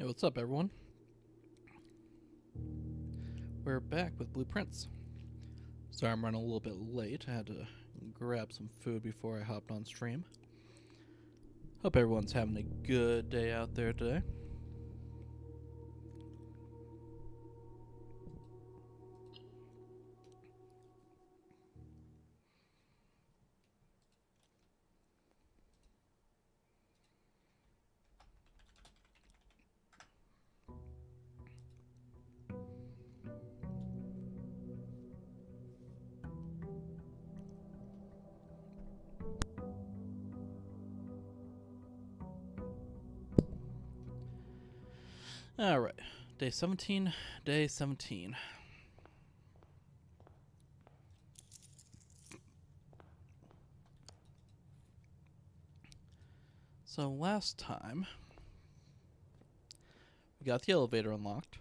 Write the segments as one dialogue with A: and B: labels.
A: What's up, everyone? We're back with Blueprints. Sorry I'm running a little bit late. I had to grab some food before I hopped on stream. Hope everyone's having a good day out there today. Alright, day 17, day 17. So last time, we got the elevator unlocked.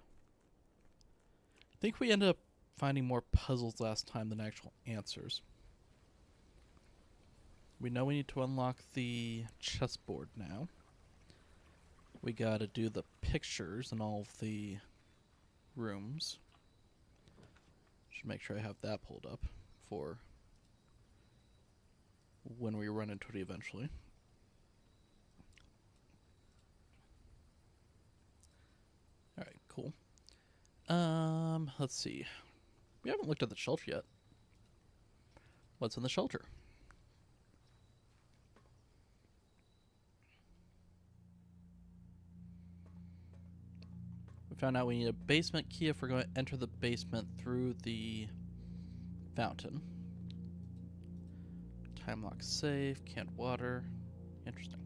A: I think we ended up finding more puzzles last time than actual answers. We know we need to unlock the chessboard now. We gotta do the pictures in all of the rooms. Should make sure I have that pulled up for when we run into it eventually. Alright, cool. Let's see. We haven't looked at the shelter yet. What's in the shelter? We found out we need a basement key if we're going to enter the basement through the fountain. Time lock safe, canned water. Interesting.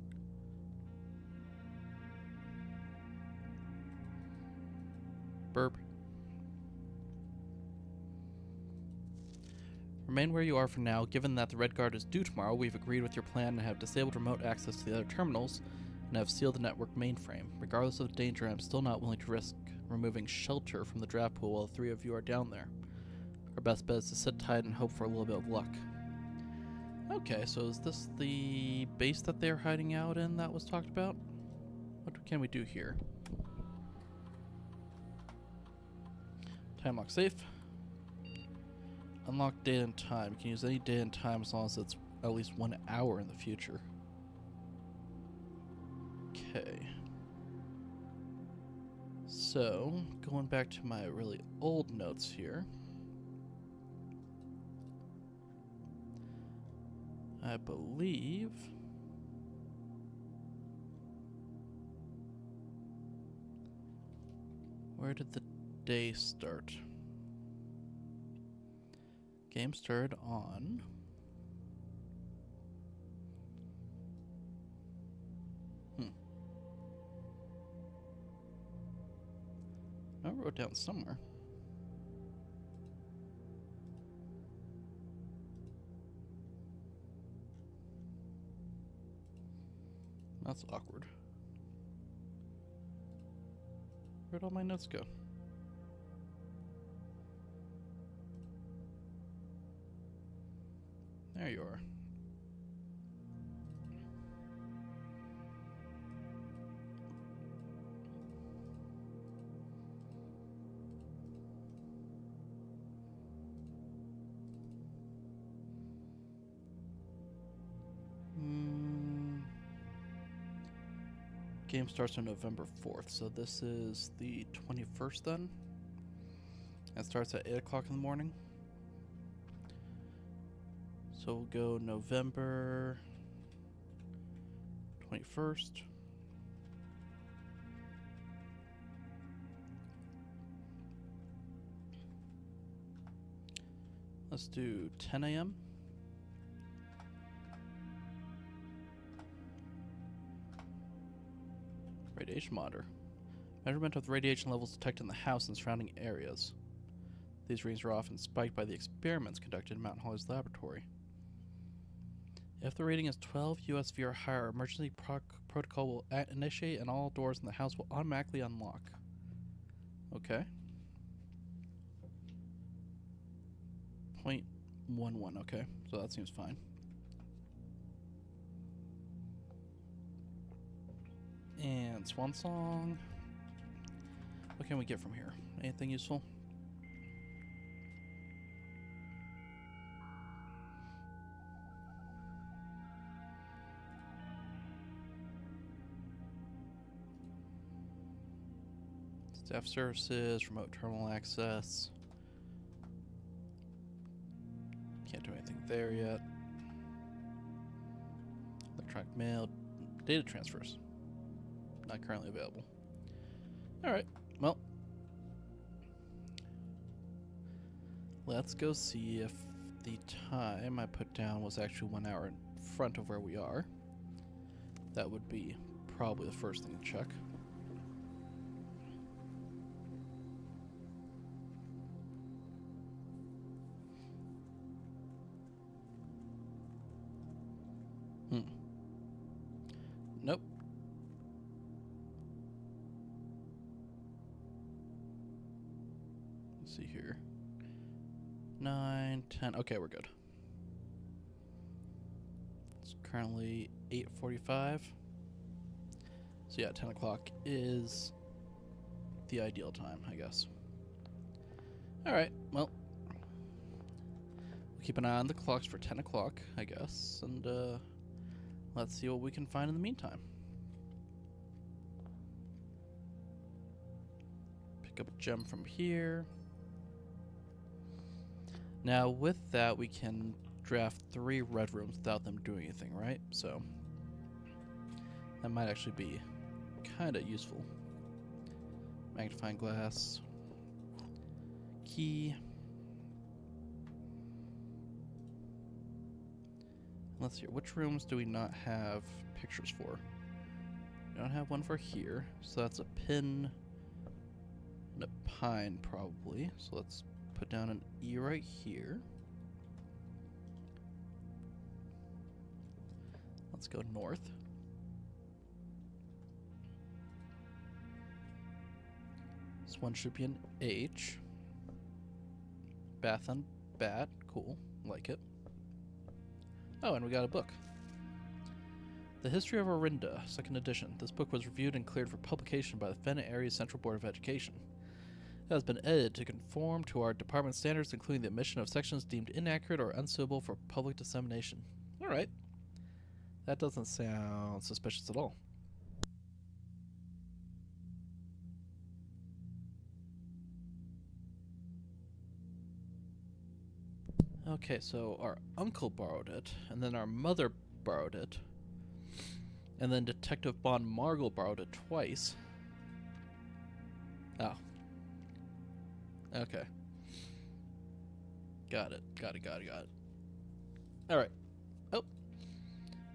A: Burp. Remain where you are for now. Given that the Red Guard is due tomorrow, we've agreed with your plan and have disabled remote access to the other terminals and have sealed the network mainframe. Regardless of the danger, I'm still not willing to risk removing shelter from the draft pool while the three of you are down there. Our best bet is to sit tight and hope for a little bit of luck. Okay, so is this the base that they're hiding out in that was talked about? What can we do here? Time lock safe. Unlock date and time. You can use any date and time as long as it's at least 1 hour in the future. Okay. So, going back to my really old notes here. I believe where did the day start? Game started on I wrote down somewhere. That's awkward. Where'd all my notes go? There you are. Game starts on November 4th, so this is the 21st then. It starts at 8 o'clock in the morning. So we'll go November 21st. Let's do 10 a.m. Radiation monitor. Measurement of the radiation levels detected in the house and surrounding areas. These readings are often spiked by the experiments conducted in Mountain Holly's laboratory. If the reading is 12 USV or higher, emergency protocol will initiate and all doors in the house will automatically unlock. Okay. 0.11, okay. So that seems fine. And Swan Song. What can we get from here? Anything useful? Staff services, remote terminal access. Can't do anything there yet. Electronic mail, data transfers. Not currently available. Alright, well. Let's go see if the time I put down was actually 1 hour in front of where we are. That would be probably the first thing to check. Nope. Let's see here. 9, 10. Okay, we're good. It's currently 8:45. So yeah, 10 o'clock is the ideal time, I guess. Alright, well. We'll keep an eye on the clocks for 10 o'clock, I guess, and let's see what we can find in the meantime. Pick up a gem from here. Now, with that, we can draft 3 red rooms without them doing anything, right? So, that might actually be kind of useful. Magnifying glass. Key. Let's see, which rooms do we not have pictures for? We don't have one for here, so that's a pin and a pine probably. So let's put down an E right here. Let's go north. This one should be an H. Bath and bat, cool, like it. Oh, and we got a book. The History of Orinda, 2nd edition. This book was reviewed and cleared for publication by the Fenn Area Central Board of Education. It has been edited to conform to our department standards, including the omission of sections deemed inaccurate or unsuitable for public dissemination. Alright. That doesn't sound suspicious at all. Okay, so our uncle borrowed it, and then our mother borrowed it, and then Detective Von Margle borrowed it twice. Oh. Okay. Got it. Alright. Oh.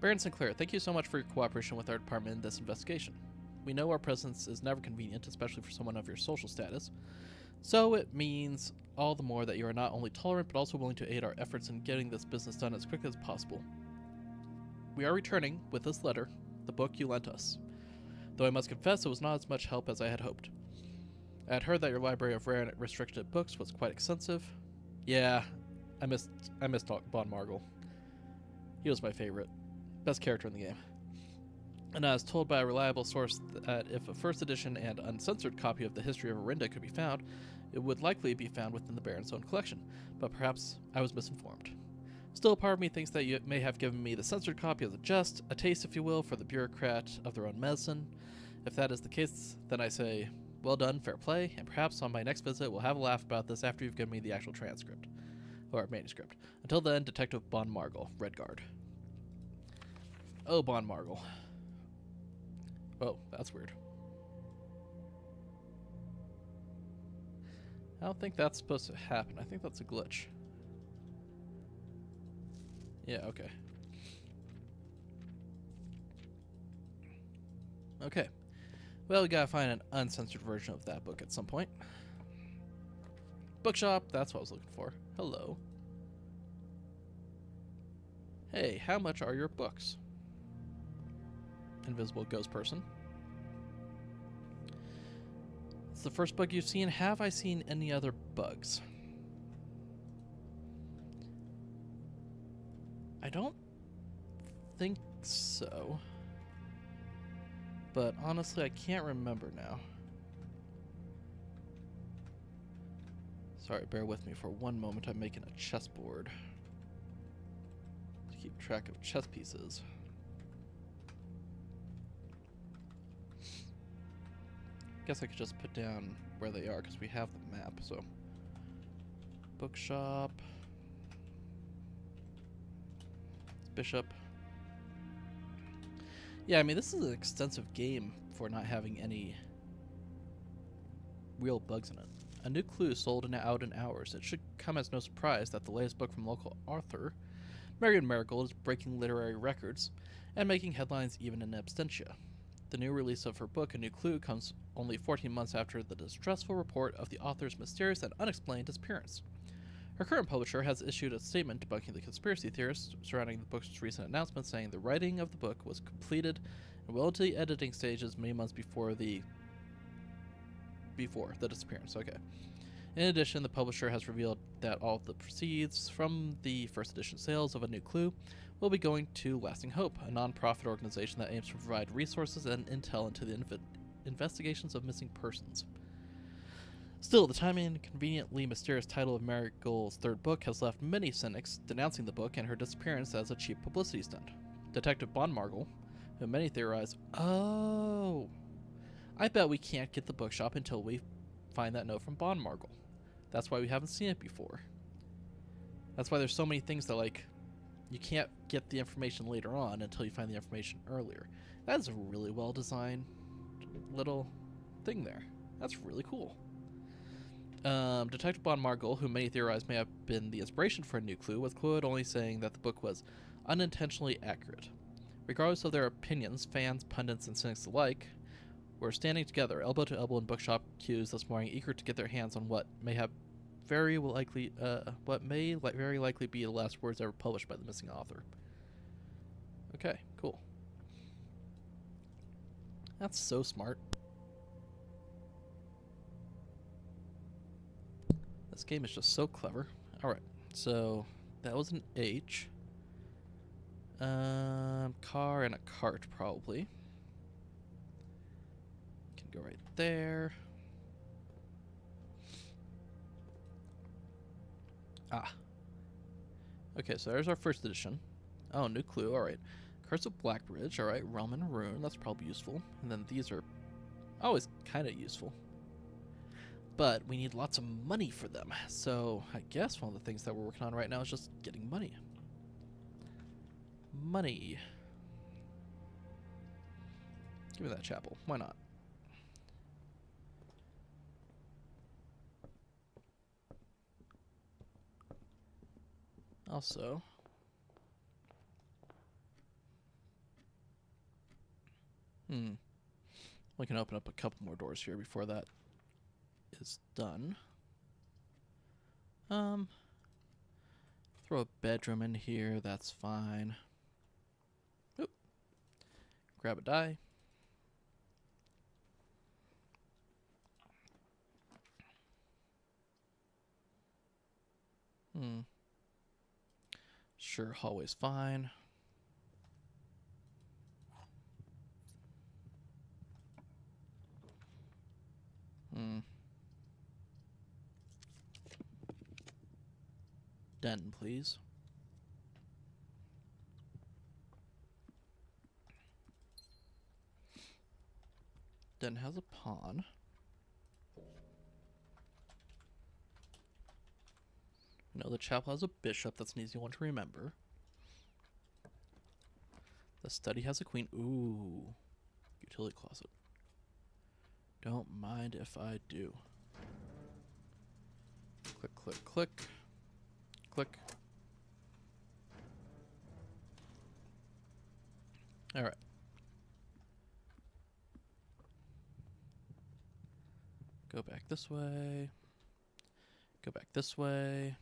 A: Baron Sinclair, thank you so much for your cooperation with our department in this investigation. We know our presence is never convenient, especially for someone of your social status, so it means all the more that you are not only tolerant, but also willing to aid our efforts in getting this business done as quickly as possible. We are returning, with this letter, the book you lent us, though I must confess it was not as much help as I had hoped. I had heard that your library of rare and restricted books was quite extensive. Yeah, I missed Von Margle. He was my favorite. Best character in the game. And I was told by a reliable source that if a first edition and uncensored copy of the History of Orinda could be found, it would likely be found within the Baron's own collection, but perhaps I was misinformed. Still, part of me thinks that you may have given me the censored copy as a jest, a taste, if you will, for the bureaucrat of their own medicine. If that is the case, then I say, well done, fair play, and perhaps on my next visit we'll have a laugh about this after you've given me the actual transcript. Or manuscript. Until then, Detective Von Margle, Redguard. Oh, Von Margle. Oh, that's weird. I don't think that's supposed to happen. I think that's a glitch. Yeah, okay. Okay. Well, we gotta find an uncensored version of that book at some point. Bookshop, that's what I was looking for. Hello. Hey, how much are your books? Invisible ghost person. It's the first bug you've seen. Have I seen any other bugs? I don't think so. But honestly, I can't remember now. Sorry, bear with me for one moment. I'm making a chessboard to keep track of chess pieces. Guess I could just put down where they are because we have the map. So, bookshop, bishop. Yeah, I mean, this is an extensive game for not having any real bugs in it. A new clue sold out in hours. It should come as no surprise that the latest book from local author Marion Marigold is breaking literary records and making headlines even in absentia. The new release of her book, A New Clue, comes only 14 months after the distressful report of the author's mysterious and unexplained disappearance. Her current publisher has issued a statement debunking the conspiracy theorists surrounding the book's recent announcement, saying the writing of the book was completed and well into the editing stages many months before the disappearance. Okay. In addition, the publisher has revealed that all of the proceeds from the first edition sales of A New Clue will be going to Lasting Hope, a non-profit organization that aims to provide resources and intel into the investigations of missing persons. Still, the timing and conveniently mysterious title of Marigold's third book has left many cynics denouncing the book and her disappearance as a cheap publicity stunt. Detective Bon Margle, who many theorize, oh, I bet we can't get the bookshop until we find that note from Bon Margle. That's why we haven't seen it before. That's why there's so many things that, like, you can't get the information later on until you find the information earlier. That is a really well-designed little thing there. That's really cool. Detective Bon Margle, who many theorize may have been the inspiration for A New Clue, was quoted only saying that the book was unintentionally accurate. Regardless of their opinions, fans, pundits, and cynics alike were standing together, elbow to elbow in bookshop queues this morning, eager to get their hands on what may very likely be the last words ever published by the missing author. Okay, cool. That's so smart. This game is just so clever. Alright, so that was an H. Car and a cart, probably. Can go right there. Ah. Okay, so there's our first edition. Oh, New Clue, alright. Curse of Blackbridge, alright. Roman Rune, that's probably useful. And then these are always kind of useful. But we need lots of money for them. So I guess one of the things that we're working on right now is just getting money. Money. Give me that chapel. Why not? Also, we can open up a couple more doors here before that is done. Throw a bedroom in here, that's fine. Oop. Grab a die. Sure, hallway's fine. Den, please. Den has a pawn. No, the chapel has a bishop. That's an easy one to remember. The study has a queen. Ooh. Utility closet. Don't mind if I do. Click, click, click. Click. Alright. Go back this way. Go back this way.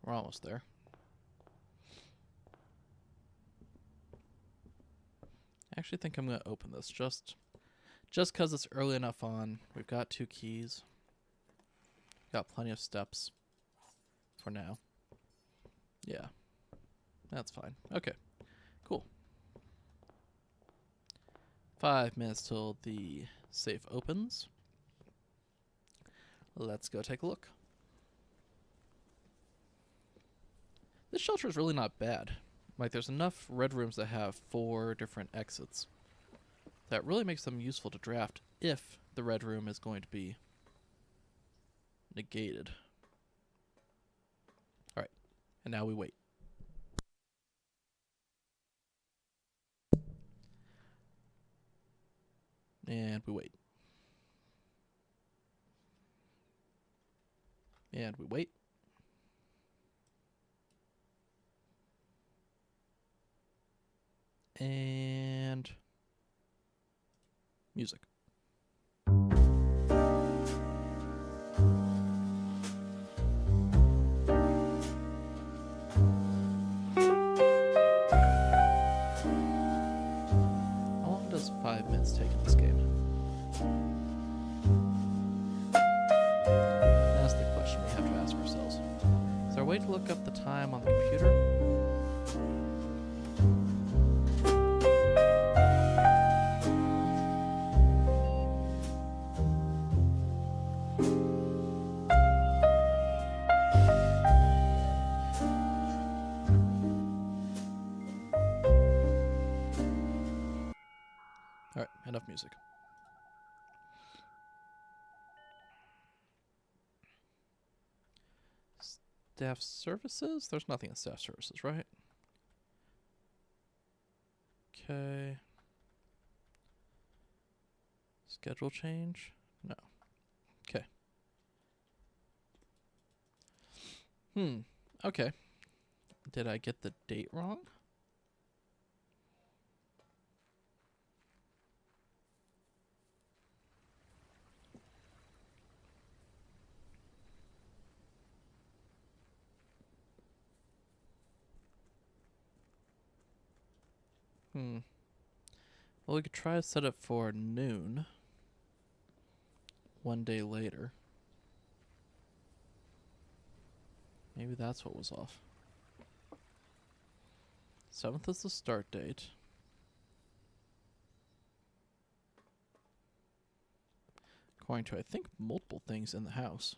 A: We're almost there. I actually think I'm going to open this just because it's early enough on. We've got 2 keys. Got plenty of steps for now. Yeah. That's fine. Okay. Cool. 5 minutes till the safe opens. Let's go take a look. This shelter is really not bad. Like, there's enough red rooms that have 4 different exits. That really makes them useful to draft if the red room is going to be negated. Alright, and now we wait. And we wait. And we wait. And music. How long does 5 minutes take in this game? That's the question we have to ask ourselves. Is there a way to look up the time on the computer? Alright, enough music. Staff services? There's nothing in staff services, right? Okay. Schedule change? No. Okay. Okay. Did I get the date wrong? Well, we could try to set it for noon. 1 day later. Maybe that's what was off. 7th is the start date. According to, I think, multiple things in the house.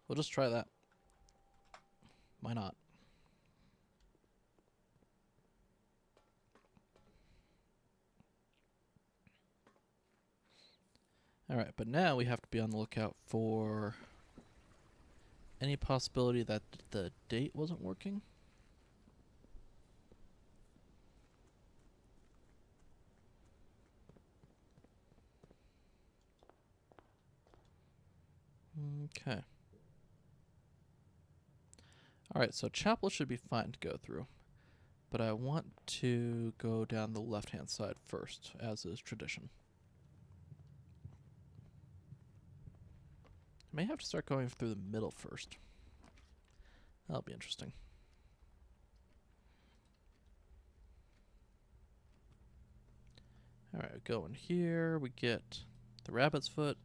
A: We'll just try that. Why not? Alright, but now we have to be on the lookout for any possibility that the date wasn't working. Okay. Alright, so chapel should be fine to go through. But I want to go down the left-hand side first, as is tradition. I may have to start going through the middle first. That'll be interesting. Alright, we go in here, we get the rabbit's foot.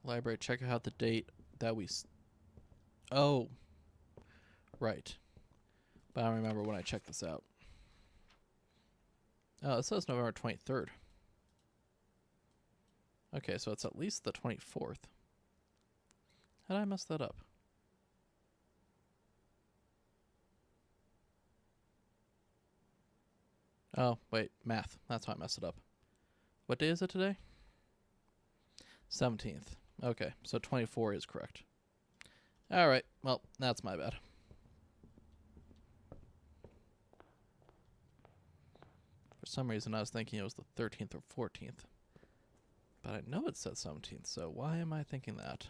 A: Library, check out the date that we... Oh. Right. But I don't remember when I checked this out. Oh, it says November 23rd. Okay, so it's at least the 24th. How did I mess that up? Oh, wait, math. That's how I messed it up. What day is it today? 17th. Okay, so 24 is correct. Alright, well, that's my bad. For some reason, I was thinking it was the 13th or 14th. But I know it says 17th, so why am I thinking that?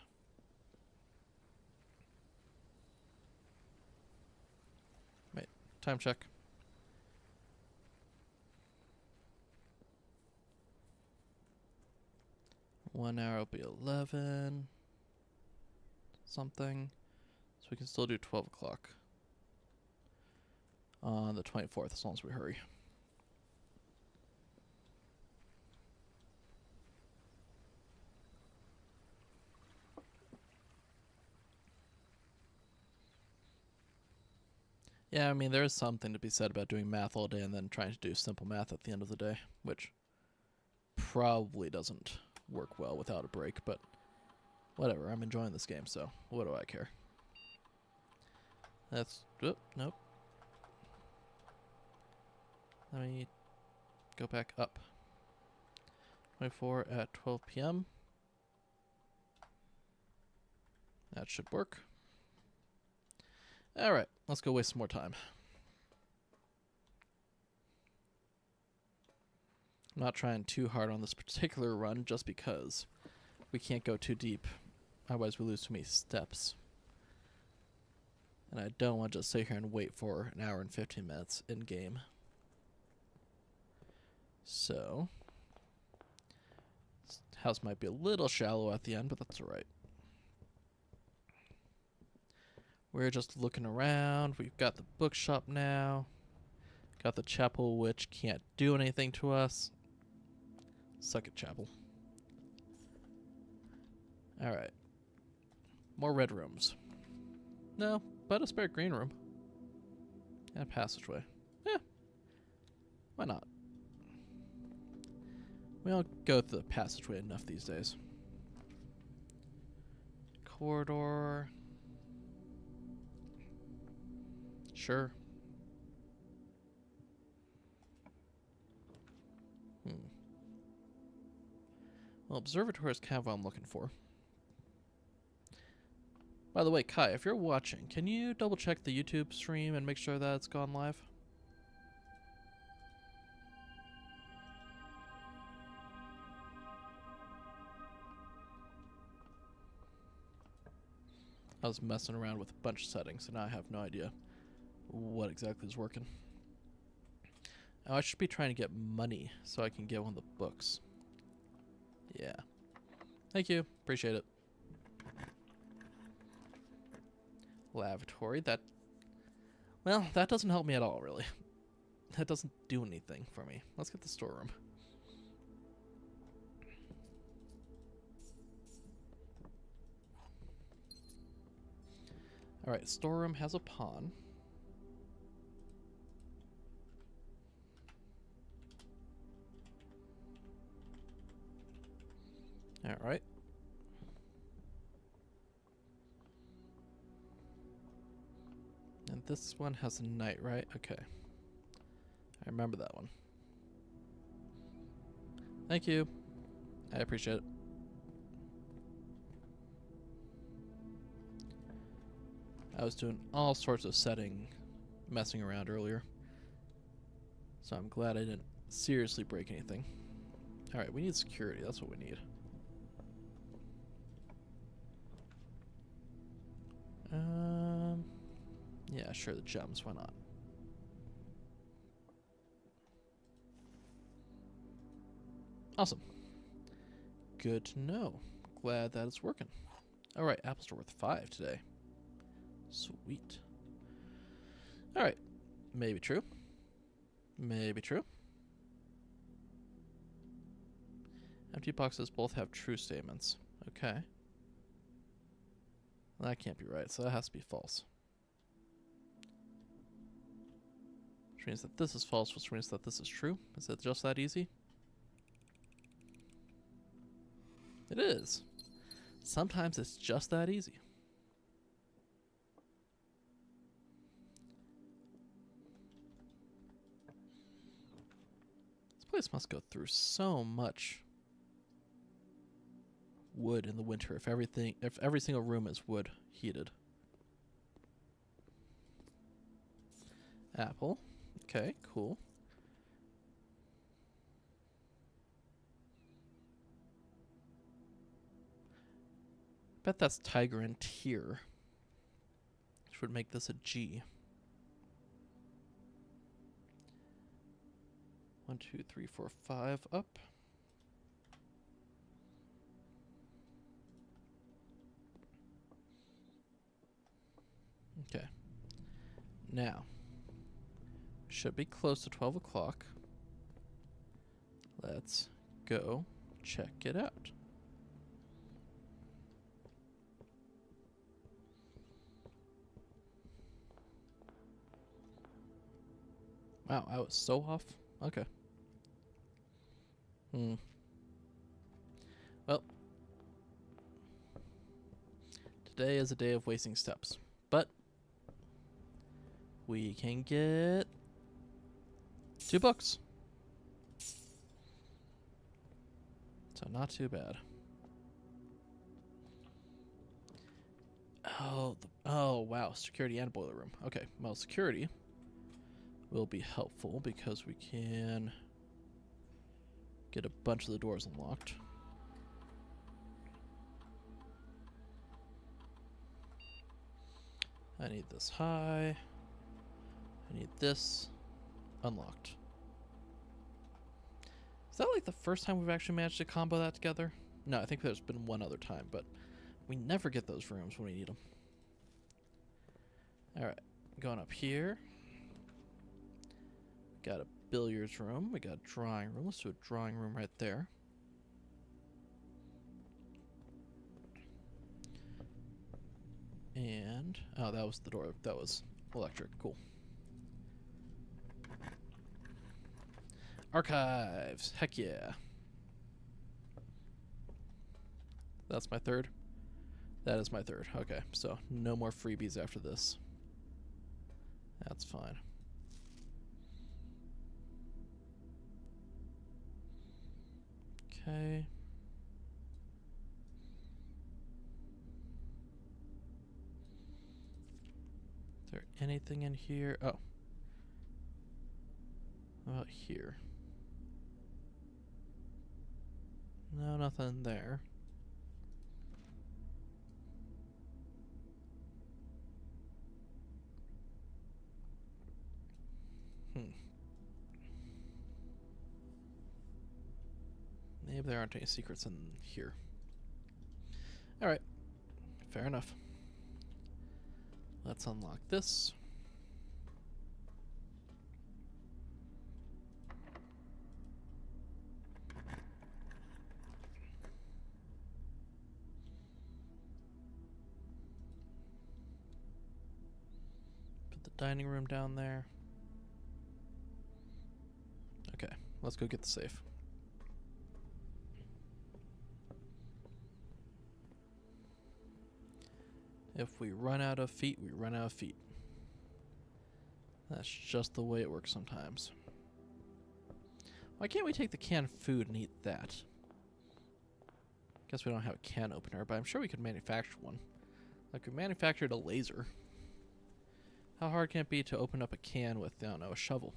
A: Wait, time check. One hour will be 11 something. So we can still do 12 o'clock on the 24th as long as we hurry. Yeah, I mean, there is something to be said about doing math all day and then trying to do simple math at the end of the day, which probably doesn't work well without a break, but whatever. I'm enjoying this game, so what do I care? That's... Oh, nope. Let me go back up. 24 at 12 p.m. That should work. Alright, let's go waste some more time. I'm not trying too hard on this particular run just because we can't go too deep. Otherwise we lose too many steps. And I don't want to just sit here and wait for an hour and 15 minutes in game. So, this house might be a little shallow at the end, but that's alright. We're just looking around. We've got the bookshop now. Got the chapel, which can't do anything to us. Suck it, chapel. Alright. More red rooms. No, but a spare green room. And a passageway. Yeah. Why not? We don't go through the passageway enough these days. Corridor. Sure. Well, observatory is kind of what I'm looking for. By the way, Kai, if you're watching, can you double check the YouTube stream and make sure that it's gone live? I was messing around with a bunch of settings, and now I have no idea what exactly is working. Oh, I should be trying to get money so I can get one of the books. Yeah. Thank you. Appreciate it. Lavatory. That... Well, that doesn't help me at all, really. That doesn't do anything for me. Let's get the storeroom. Alright, storeroom has a pawn. Alright. And this one has a knight, right? Okay. I remember that one. Thank you. I appreciate it. I was doing all sorts of messing around earlier. So I'm glad I didn't seriously break anything. Alright, we need security. That's what we need. Yeah, sure, the gems. Why not? Awesome. Good to know. Glad that it's working. Alright, apples are worth 5 today. Sweet. Alright. Maybe true. Maybe true. Empty boxes both have true statements. Okay. Well, that can't be right, so that has to be false. Which means that this is false, which means that this is true. Is it just that easy? It is. Sometimes it's just that easy. This place must go through so much wood in the winter if every single room is wood heated. Apple. Okay, cool. Bet that's tiger and tier, which would make this a G. 1, 2, 3, 4, 5 up. Okay. Now, should be close to 12 o'clock. Let's go check it out. Wow, I was so off. Okay. Well, today is a day of wasting steps, but we can get 2 books. So not too bad. Oh, wow, security and boiler room. Okay, well, security will be helpful because we can get a bunch of the doors unlocked. I need this high. I need this unlocked. Is that like the first time we've actually managed to combo that together? No, I think there's been one other time, but we never get those rooms when we need them. Alright, going up here. Got a billiards room. We got a drawing room. Let's do a drawing room right there. And, oh, that was the door. That was electric. Cool. Archives. Heck yeah. That's my third. That is my third. Okay, so no more freebies after this. That's fine. Okay. Is there anything in here? Oh. How about here? No, nothing there. Maybe there aren't any secrets in here. Alright. Fair enough. Let's unlock this. Put the dining room down there. Okay, let's go get the safe. If we run out of feet, we run out of feet. That's just the way it works sometimes. Why can't we take the canned food and eat that? Guess we don't have a can opener, but I'm sure we could manufacture one. Like we manufactured a laser. How hard can it be to open up a can with, I don't know, a shovel?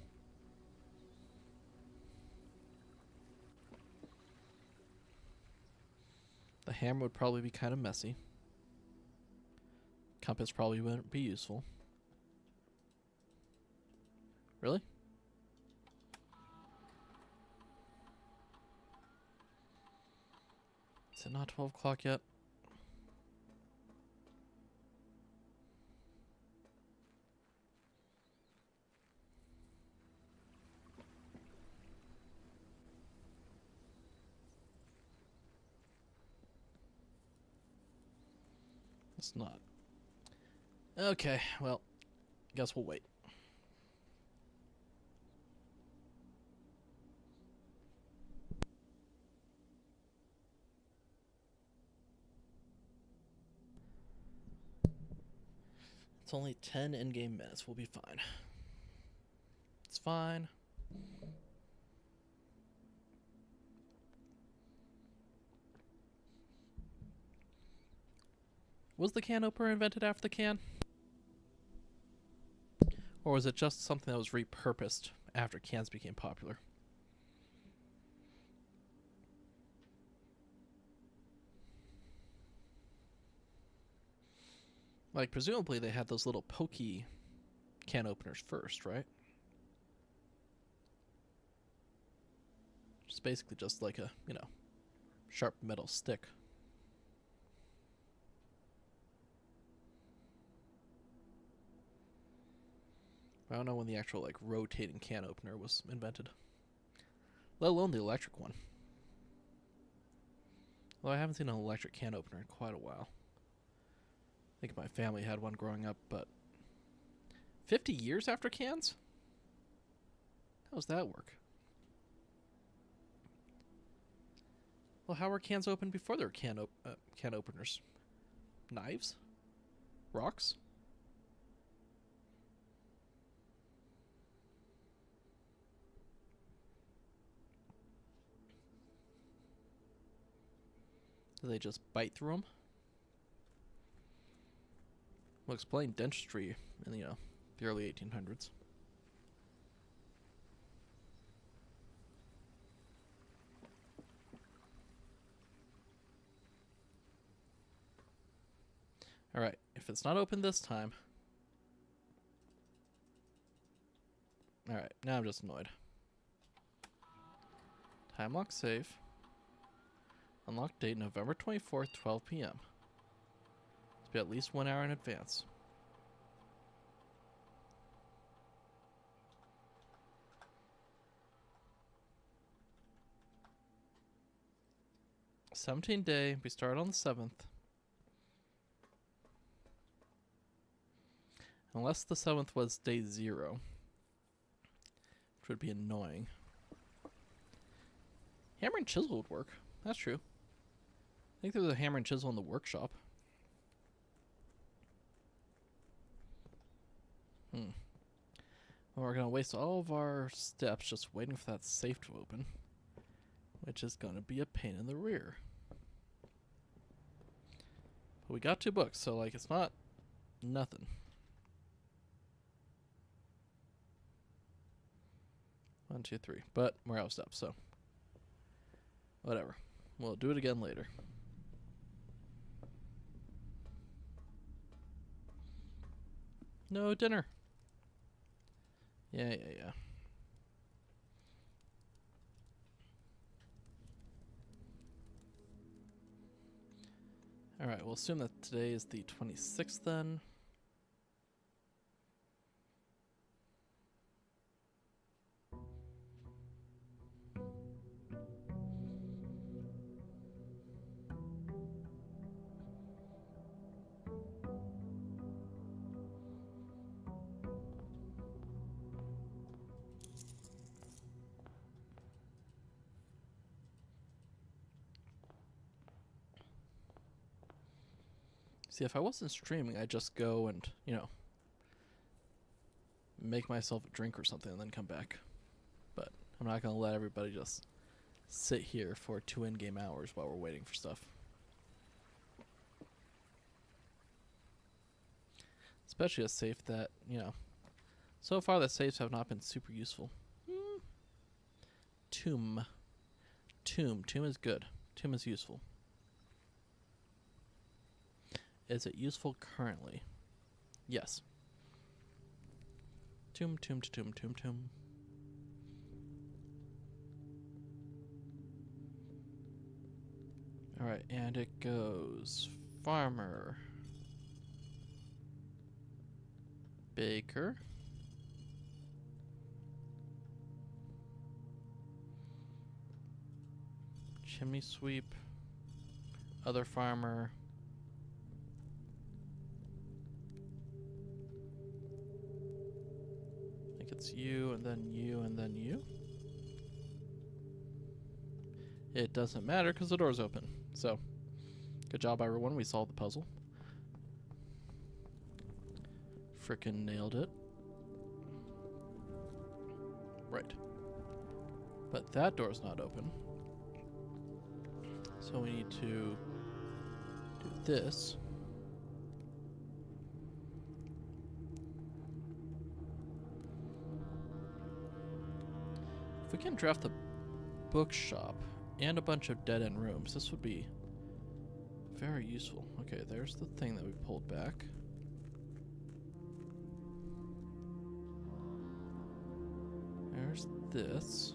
A: The hammer would probably be kind of messy. Compass probably wouldn't be useful. Really? Is it not 12 o'clock yet? It's not. Okay, well, guess we'll wait. It's only 10 in-game minutes. We'll be fine. It's fine. Was the can opener invented after the can? Or was it just something that was repurposed after cans became popular? Like, presumably they had those little pokey can openers first, right? It's basically just like a, you know, sharp metal stick. I don't know when the actual like rotating can opener was invented, let alone the electric one. Well, I haven't seen an electric can opener in quite a while. I think my family had one growing up, but 50 years after cans? How does that work? Well, how were cans opened before there were can openers? Knives? Rocks? Do they just bite through them? Well, explain dentistry in the early 1800s. Alright, if it's not open this time... Alright, now I'm just annoyed. Time lock save. Unlock date November 24th, 12 p.m. It's be at least 1 hour in advance. #17 day. We start on the 7th. Unless the 7th was day 0. Which would be annoying. Hammer and chisel would work. That's true. I think there was a hammer and chisel in the workshop. Well, we're going to waste all of our steps just waiting for that safe to open. Which is going to be a pain in the rear. But we got 2 books, so like it's not nothing. One, two, three. But we're out of steps, so whatever. We'll do it again later. No dinner. Yeah. Alright, we'll assume that today is the 26th then. See, if I wasn't streaming, I'd just go and, make myself a drink or something and then come back. But I'm not going to let everybody just sit here for 2 in-game hours while we're waiting for stuff. Especially a safe that, so far the safes have not been super useful. Tomb. Tomb is good. Tomb is useful. Is it useful currently? Yes. Tomb. Alright, and it goes farmer, baker, chimney sweep, other farmer, I think it's you, and then you, and then you. It doesn't matter because the door's open. So, good job everyone, we solved the puzzle. Frickin' nailed it. Right. But that door's not open. So we need to do this. If we can draft the bookshop and a bunch of dead-end rooms, this would be very useful. Okay, there's the thing that we pulled back. There's this.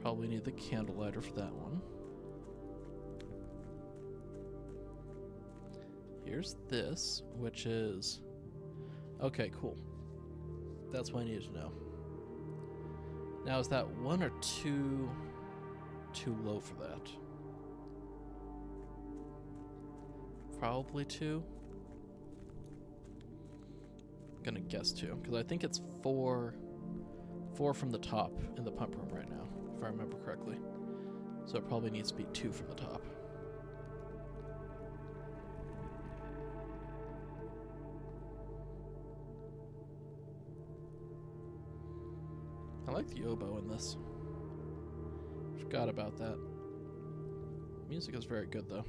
A: Probably need the candle lighter for that one. Here's this, which is Okay, cool. That's what I needed to know. Now, is that 1 or 2 too low for that? Probably 2. I'm gonna guess 2, because I think it's 4 from the top in the pump room right now, if I remember correctly. So it probably needs to be 2 from the top. I like the oboe in this. Forgot about that. Music is very good though.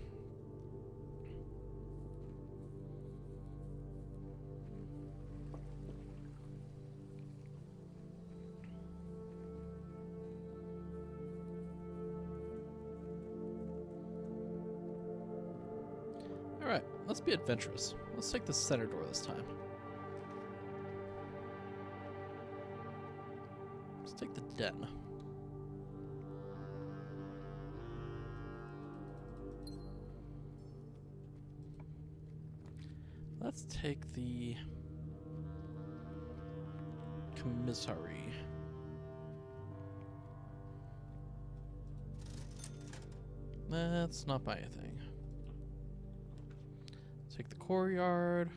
A: Alright, let's be adventurous. Let's take the center door this time. Let's take the den. Let's take the commissary. That's not my thing. Take the courtyard.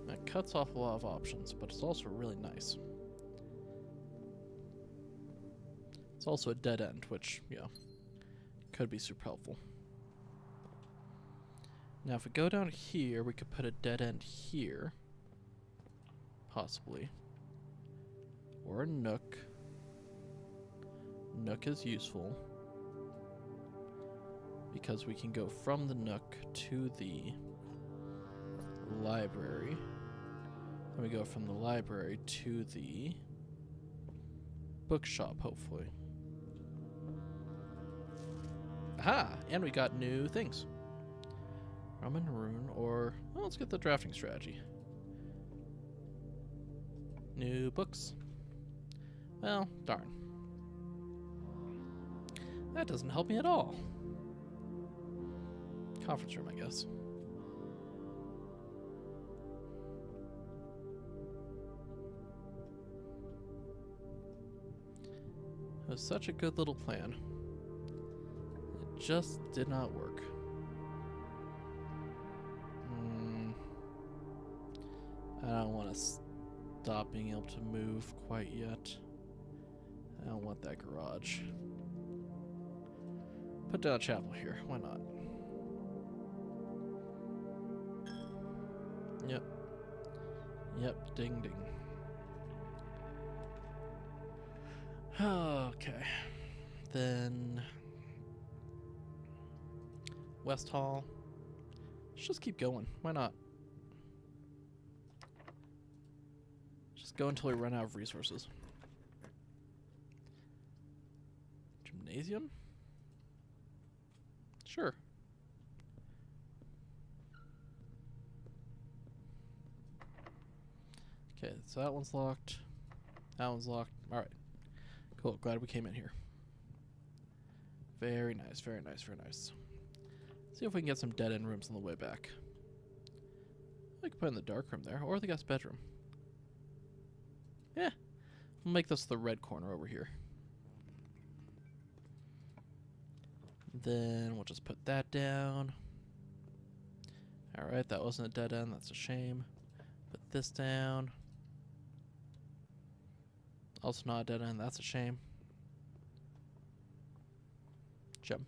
A: That cuts off a lot of options, but it's also really nice. It's also a dead end, which, yeah, could be super helpful. Now, if we go down here, we could put a dead end here. Possibly. Or a nook. Nook is useful because we can go from the nook to the library. Then we go from the library to the bookshop, hopefully. Aha! And we got new things. Ramen rune, or well, let's get the drafting strategy. New books. Well, darn. That doesn't help me at all. Conference room, I guess. It was such a good little plan. It just did not work. I don't want to stop being able to move quite yet. I don't want that garage. Put down a chapel here. Why not? Yep. Yep. Ding ding. Okay. Then West Hall. Let's just keep going. Why not? Just go until we run out of resources. Gymnasium? Sure. Okay, so that one's locked. That one's locked. Alright. Cool. Glad we came in here. Very nice, very nice, very nice. See if we can get some dead end rooms on the way back. We could put in the dark room there, or the guest bedroom. Yeah. We'll make this the red corner over here. Then we'll just put that down. Alright, that wasn't a dead end. That's a shame. Put this down. Also not a dead end. That's a shame. Gem.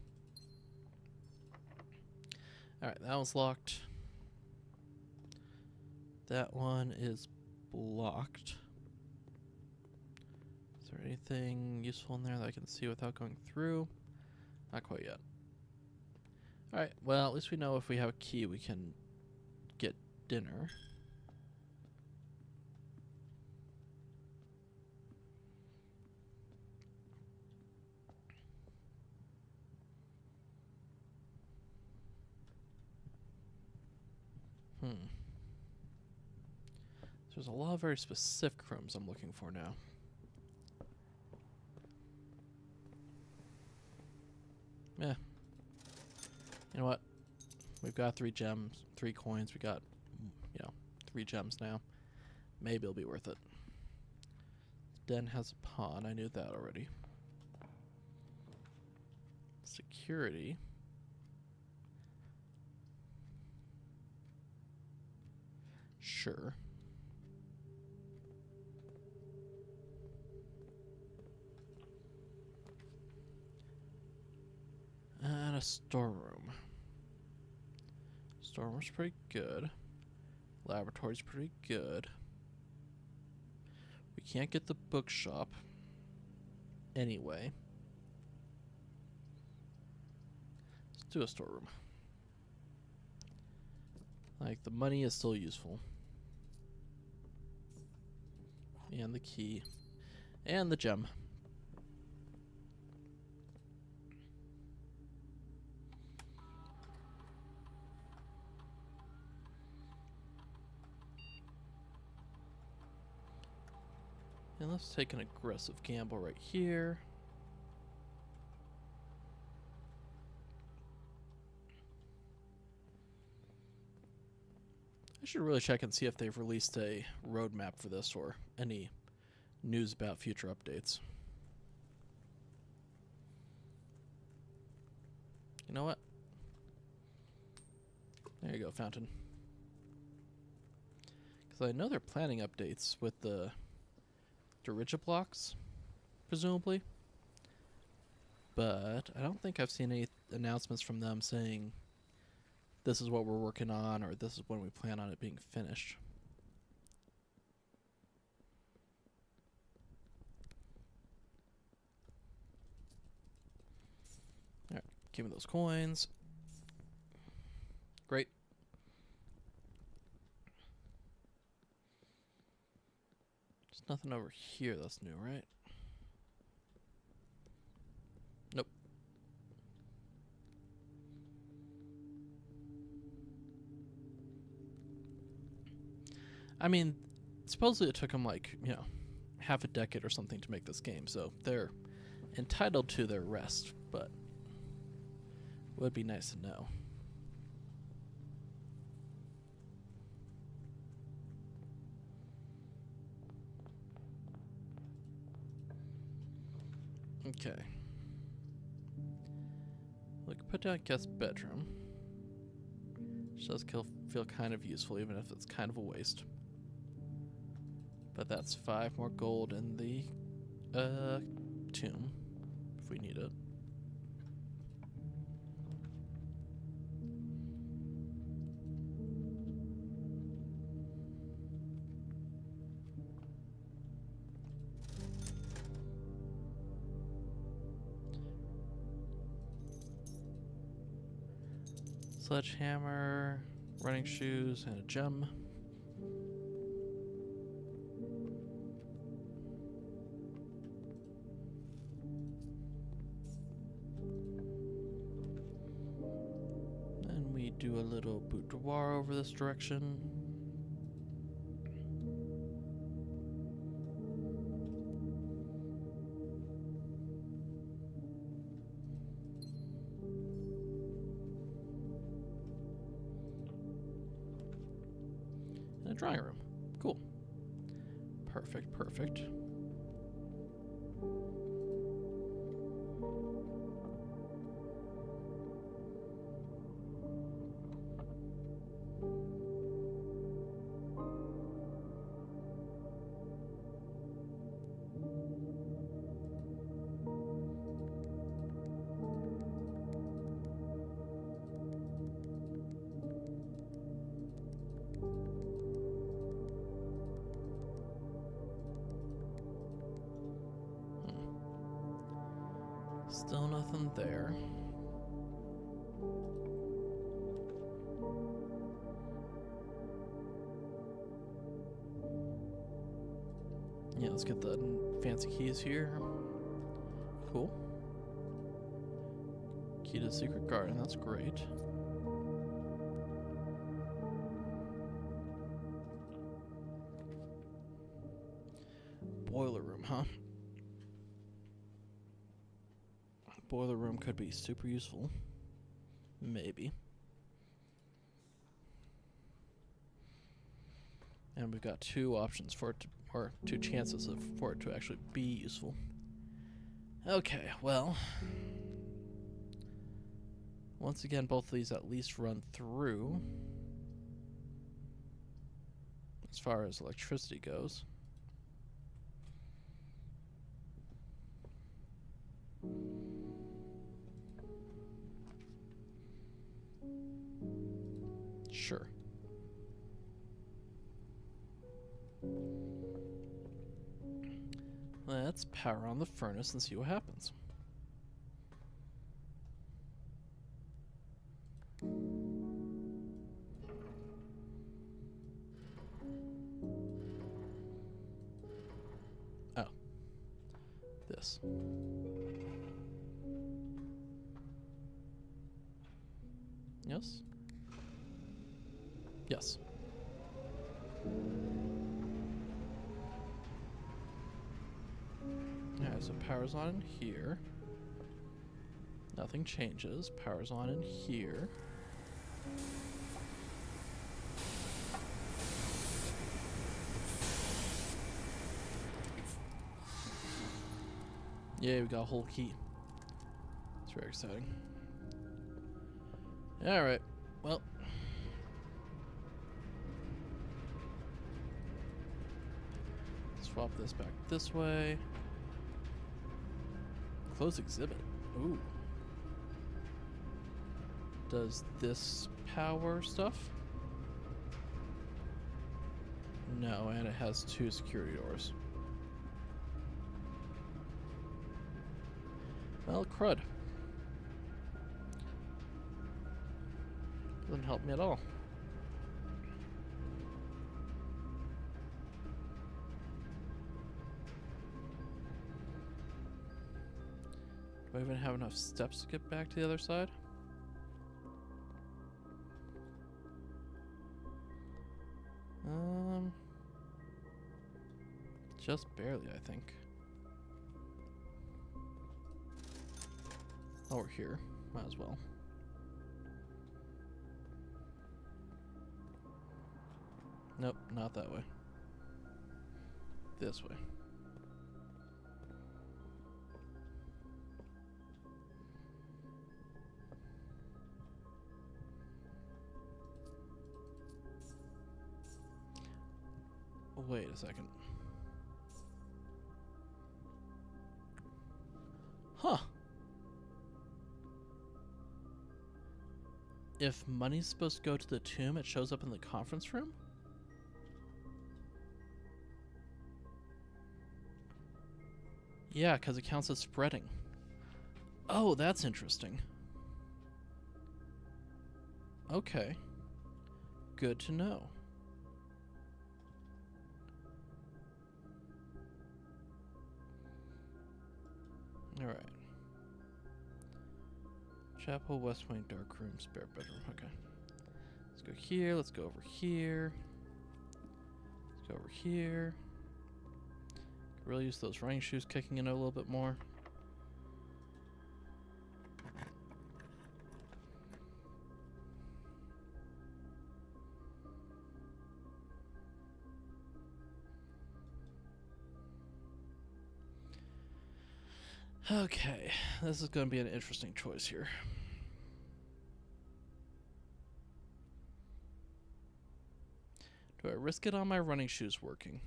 A: Alright, that one's locked. That one is blocked. Is there anything useful in there that I can see without going through? Not quite yet. Alright, well, at least we know if we have a key, we can get dinner. So there's a lot of very specific rooms I'm looking for now. Eh. You know what? We've got 3 gems, 3 coins. We got, 3 gems now. Maybe it'll be worth it. Den has a pawn. I knew that already. Security. Sure. And a storeroom. Storeroom's pretty good. Laboratory's pretty good. We can't get the bookshop anyway. Let's do a storeroom. Like, the money is still useful. And the key. And the gem. And let's take an aggressive gamble right here. I should really check and see if they've released a roadmap for this or any news about future updates. You know what? There you go, Fountain. Because I know they're planning updates with the Dirigiblocks, presumably. But I don't think I've seen any announcements from them saying this is what we're working on or this is when we plan on it being finished. Alright, give me those coins. Great. There's nothing over here that's new, right? Nope. I mean, supposedly it took them like, half a decade or something to make this game, so they're entitled to their rest, but would be nice to know. Okay. Look, put down guest bedroom. Which does feel kind of useful, even if it's kind of a waste. But that's 5 more gold in the tomb, if we need it. Sledgehammer, running shoes, and a gem. And we do a little boudoir over this direction. Drawing room. Cool. Perfect, perfect. Still nothing there. Yeah, let's get the fancy keys here. Cool. Key to the secret garden, that's great. Boiler room, huh? Boiler room could be super useful. Maybe. And we've got two options for it to, or two chances for it to actually be useful. Okay, well. Once again, both of these at least run through. As far as electricity goes. Sure. Let's power on the furnace and see what happens. Oh. This. Yes? Yes. Alright, so power's on in here. Nothing changes. Power's on in here. Yeah, we got a whole key. It's very exciting. Alright, well. Swap this back this way. Close exhibit. Ooh. Does this power stuff? No, and it has two security doors. Well, crud. Doesn't help me at all. Do I even have enough steps to get back to the other side? Just barely, I think. Oh, we're here. Might as well. Nope, not that way. This way. Wait a second. Huh. If money's supposed to go to the tomb, it shows up in the conference room? Yeah, because it counts as spreading. Oh, that's interesting. Okay. Good to know. Alright. Chapel, West Wing, dark room, spare bedroom. Okay. Let's go here. Let's go over here. Let's go over here. Could really use those running shoes kicking in a little bit more. Okay, this is going to be an interesting choice here. Do I risk it on my running shoes working?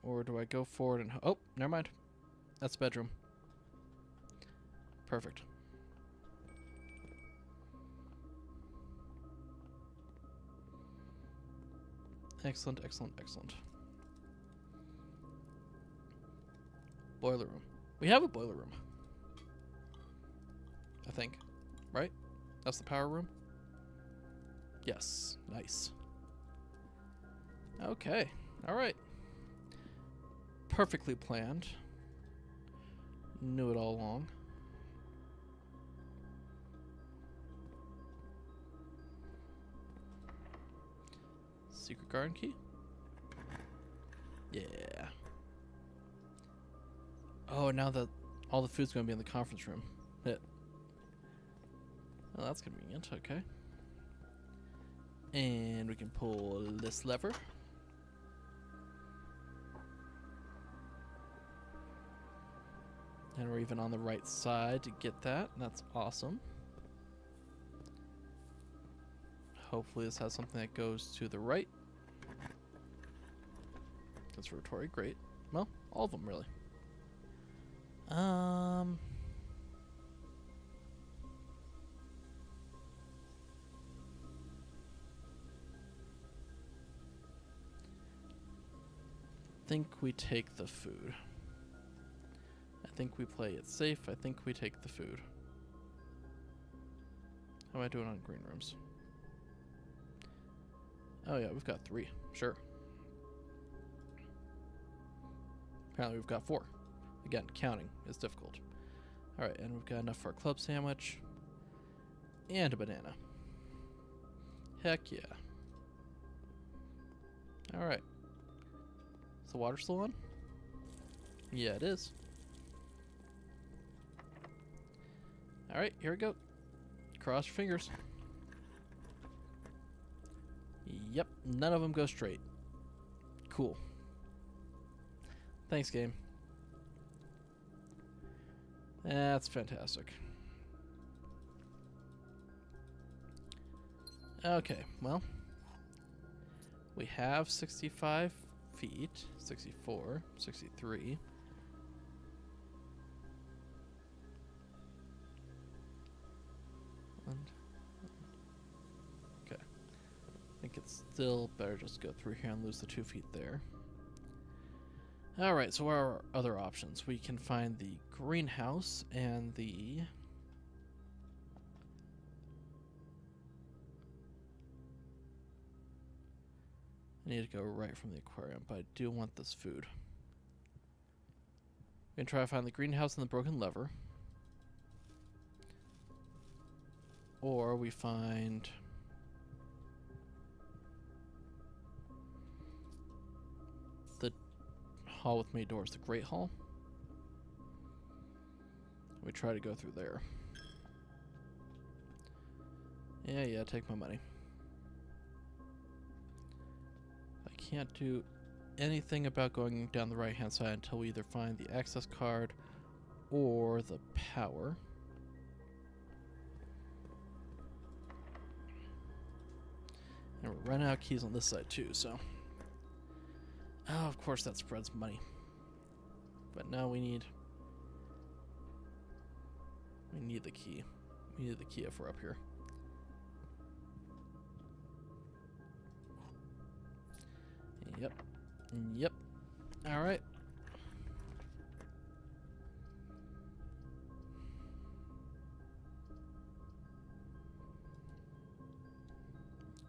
A: Or do I go forward and... Oh, never mind. That's the bedroom. Perfect. Excellent, excellent, excellent. Boiler room. We have a boiler room. I think. Right? That's the power room? Yes. Nice. Okay. Alright. Perfectly planned. Knew it all along. Secret garden key? Yeah. Oh, now the All the food's going to be in the conference room. Hit. Well, that's convenient. Okay. And we can pull this lever. And we're even on the right side to get that. That's awesome. Hopefully this has something that goes to the right. Conservatory, great. Well, all of them really. Think we take the food. I think we play it safe. I think we take the food. How am I doing on green rooms? Oh yeah, we've got 3. Sure. Apparently we've got 4. Again, counting is difficult. Alright, and we've got enough for a club sandwich. And a banana. Heck yeah. Alright. Is the water still on? Yeah, it is. Alright, here we go. Cross your fingers. Yep, none of them go straight. Cool. Thanks, game. That's fantastic. Okay, well. We have 65 feet. 64, 63. Okay. I think it's still better just to go through here and lose the 2 feet there. Alright, so what are our other options? We can find the greenhouse and the... I need to go right from the aquarium, but I do want this food. We can try to find the greenhouse and the broken lever. Or we find... the hall with many doors, the Great Hall. We try to go through there. Yeah, take my money. I can't do anything about going down the right-hand side until we either find the access card or the power. And we're running out of keys on this side too, so... Oh, of course that spreads money. But now we need the key. We need the key if we're up here. Yep. Alright.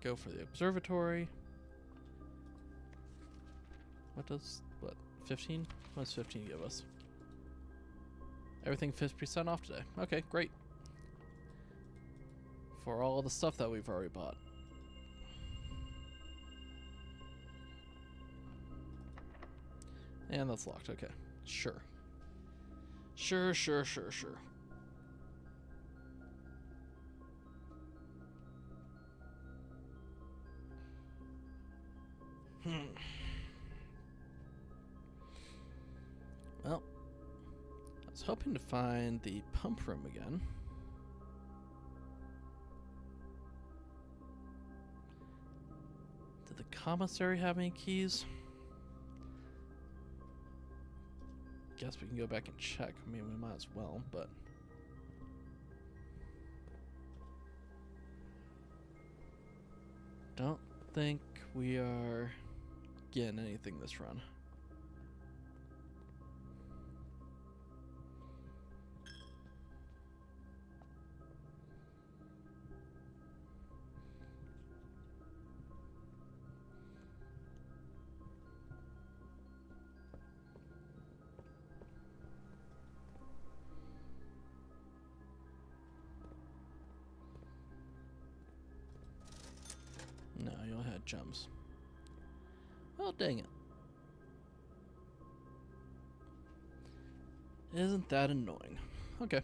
A: Go for the observatory. What 15? What does 15 give us? Everything 50% off today. Okay, great. For all the stuff that we've already bought. And that's locked, okay. Sure. Sure. Well, I was hoping to find the pump room again. Did the commissary have any keys? Guess we can go back and check. I mean, we might as well, but... Don't think we are getting anything this run. No, you only had gems. Well, dang it. Isn't that annoying? Okay.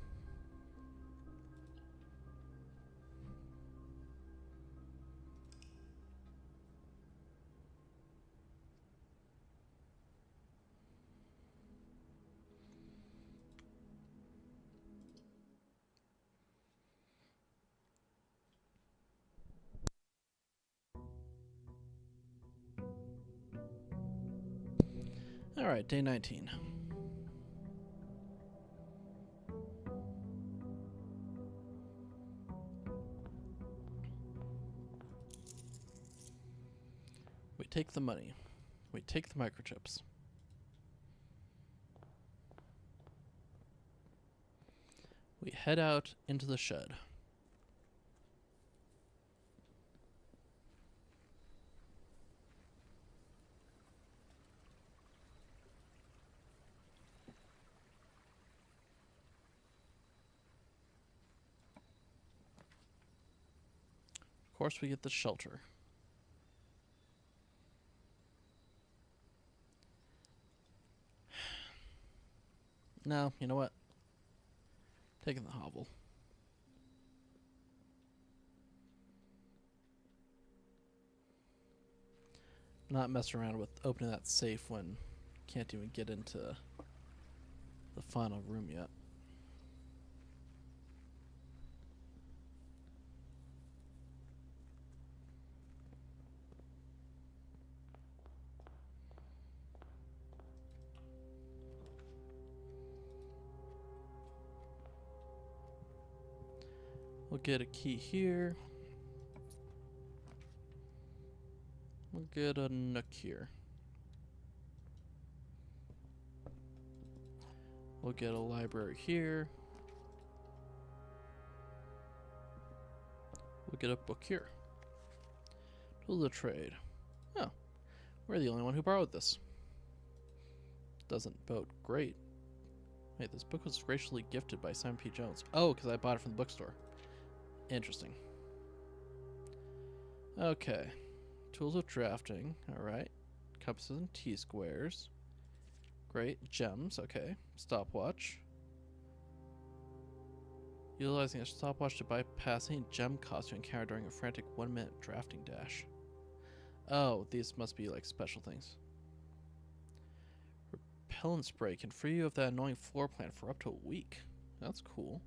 A: Alright, day 19. We take the money. We take the microchips. We head out into the shed. Of course, we get the shelter. No, you know what? Taking the hovel. Not messing around with opening that safe when can't even get into the final room yet. We'll get a key here. We'll get a nook here. We'll get a library here. We'll get a book here. Tools of trade. Oh, we're the only one who borrowed this. Doesn't bode great. Wait, this book was graciously gifted by Simon P. Jones. Oh, because I bought it from the bookstore. Interesting. Okay. Tools of drafting. Alright. Compasses and T-squares. Great. Gems. Okay. Stopwatch. Utilizing a stopwatch to bypass any gem cost you encounter during a frantic 1-minute drafting dash. Oh, these must be like special things. Repellent spray can free you of that annoying floor plan for up to a week. That's cool.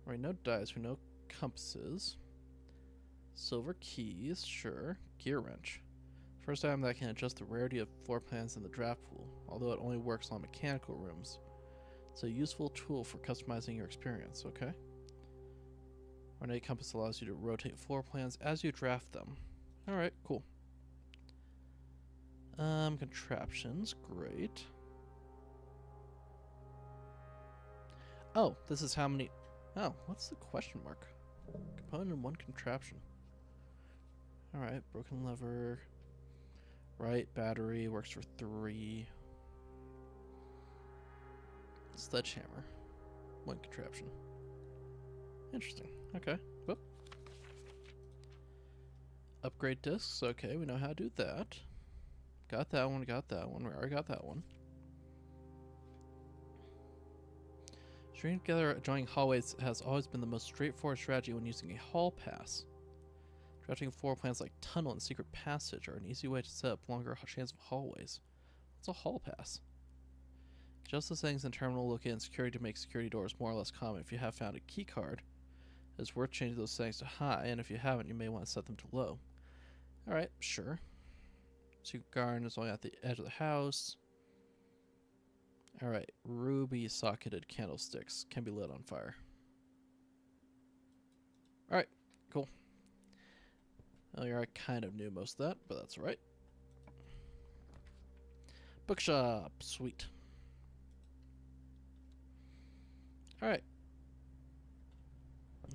A: Alright, no dice, we know compasses. Silver keys, sure. Gear wrench. First item that can adjust the rarity of floor plans in the draft pool, although it only works on mechanical rooms. It's a useful tool for customizing your experience, okay? Ornate compass allows you to rotate floor plans as you draft them. Alright, cool. Contraptions, great. Oh, this is how many... Oh, what's the question mark? Component in one contraption. Alright, broken lever. Right, battery works for 3. Sledgehammer. 1 contraption. Interesting. Okay. Whoop. Upgrade discs. Okay, we know how to do that. Got that one, got that one. We already got that one. Stringing together adjoining hallways has always been the most straightforward strategy when using a hall pass. Drafting floor plans like tunnel and secret passage are an easy way to set up longer chains of hallways. What's a hall pass? Just the settings in terminal look in security to make security doors more or less common. If you have found a key card, it's worth changing those settings to high, and if you haven't, you may want to set them to low. Alright, sure. Secret garden is only at the edge of the house. Alright, ruby socketed candlesticks can be lit on fire. Alright, cool. Earlier I kind of knew most of that, but that's alright. Bookshop, sweet. Alright.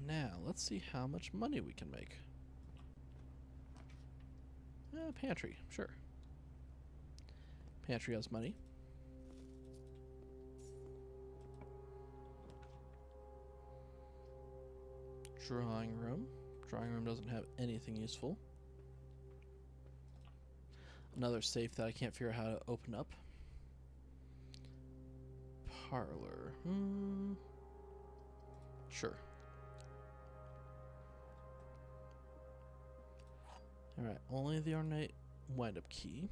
A: Now, let's see how much money we can make. Pantry, sure. Pantry has money. Drawing room. Drawing room doesn't have anything useful. Another safe that I can't figure out how to open up. parlor. Sure. Alright, only the ornate wind-up key.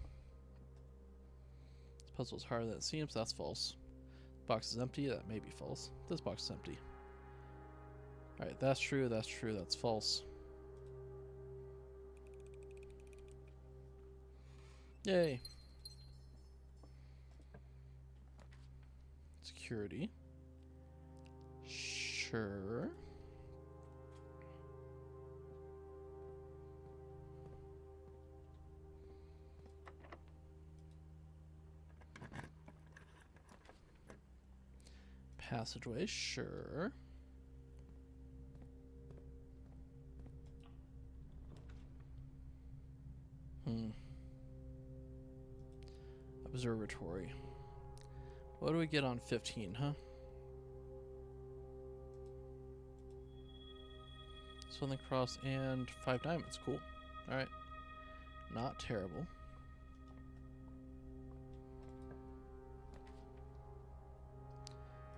A: This puzzle's harder than it seems. That's false. Box is empty. That may be false. This box is empty. Alright, that's true. That's true. That's false. Yay. Security. Sure. Passageway, sure. Observatory. What do we get on 15, huh? Southern Cross and 5 diamonds. Cool. Alright. Not terrible.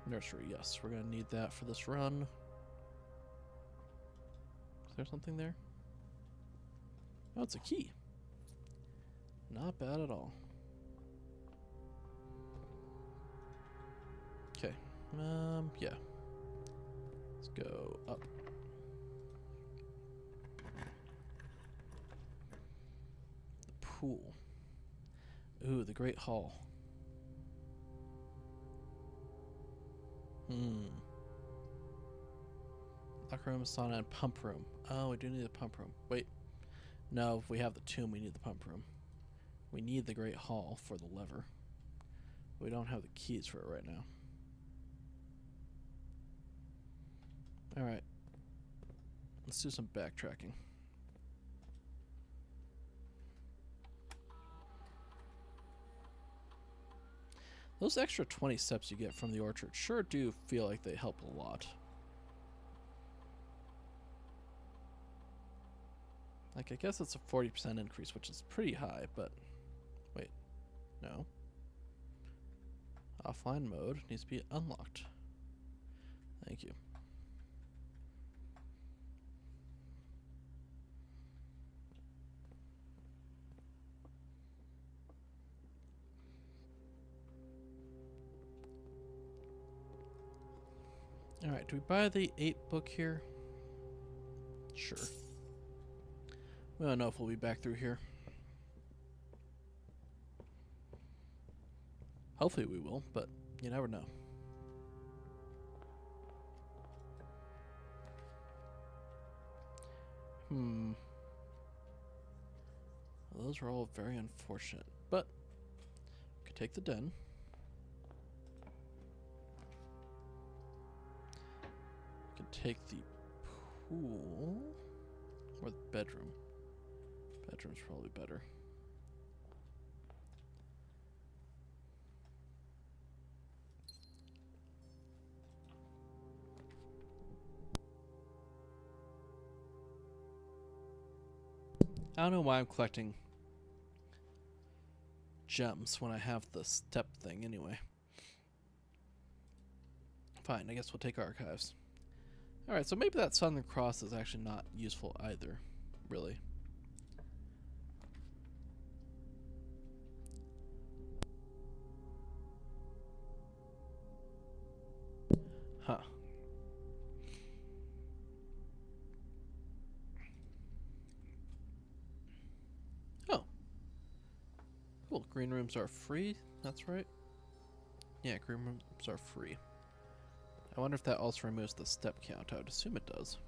A: Nursery, yes. We're going to need that for this run. Is there something there? Oh, it's a key. Not bad at all. Okay. Yeah. Let's go up. The pool. Ooh, the Great Hall. Locker room, sauna, and pump room. Oh, we do need the pump room. Wait. No, if we have the tomb, we need the pump room. We need the Great Hall for the lever. We don't have the keys for it right now. Alright. Let's do some backtracking. Those extra 20 steps you get from the orchard sure do feel like they help a lot. Like, I guess it's a 40% increase, which is pretty high, but... Wait. No. Offline mode needs to be unlocked. Thank you. Alright, do we buy the 8 book here? Sure. We don't know if we'll be back through here. Hopefully we will, but you never know. Well, those are all very unfortunate, but we could take the den. We could take the pool or the bedroom. Bedroom's probably better. I don't know why I'm collecting gems when I have the step thing anyway. Fine, I guess we'll take archives. Alright, so maybe that Southern Cross is actually not useful either, really. Huh. Oh. Cool. Green rooms are free. That's right. Yeah, green rooms are free. I wonder if that also removes the step count. I would assume it does.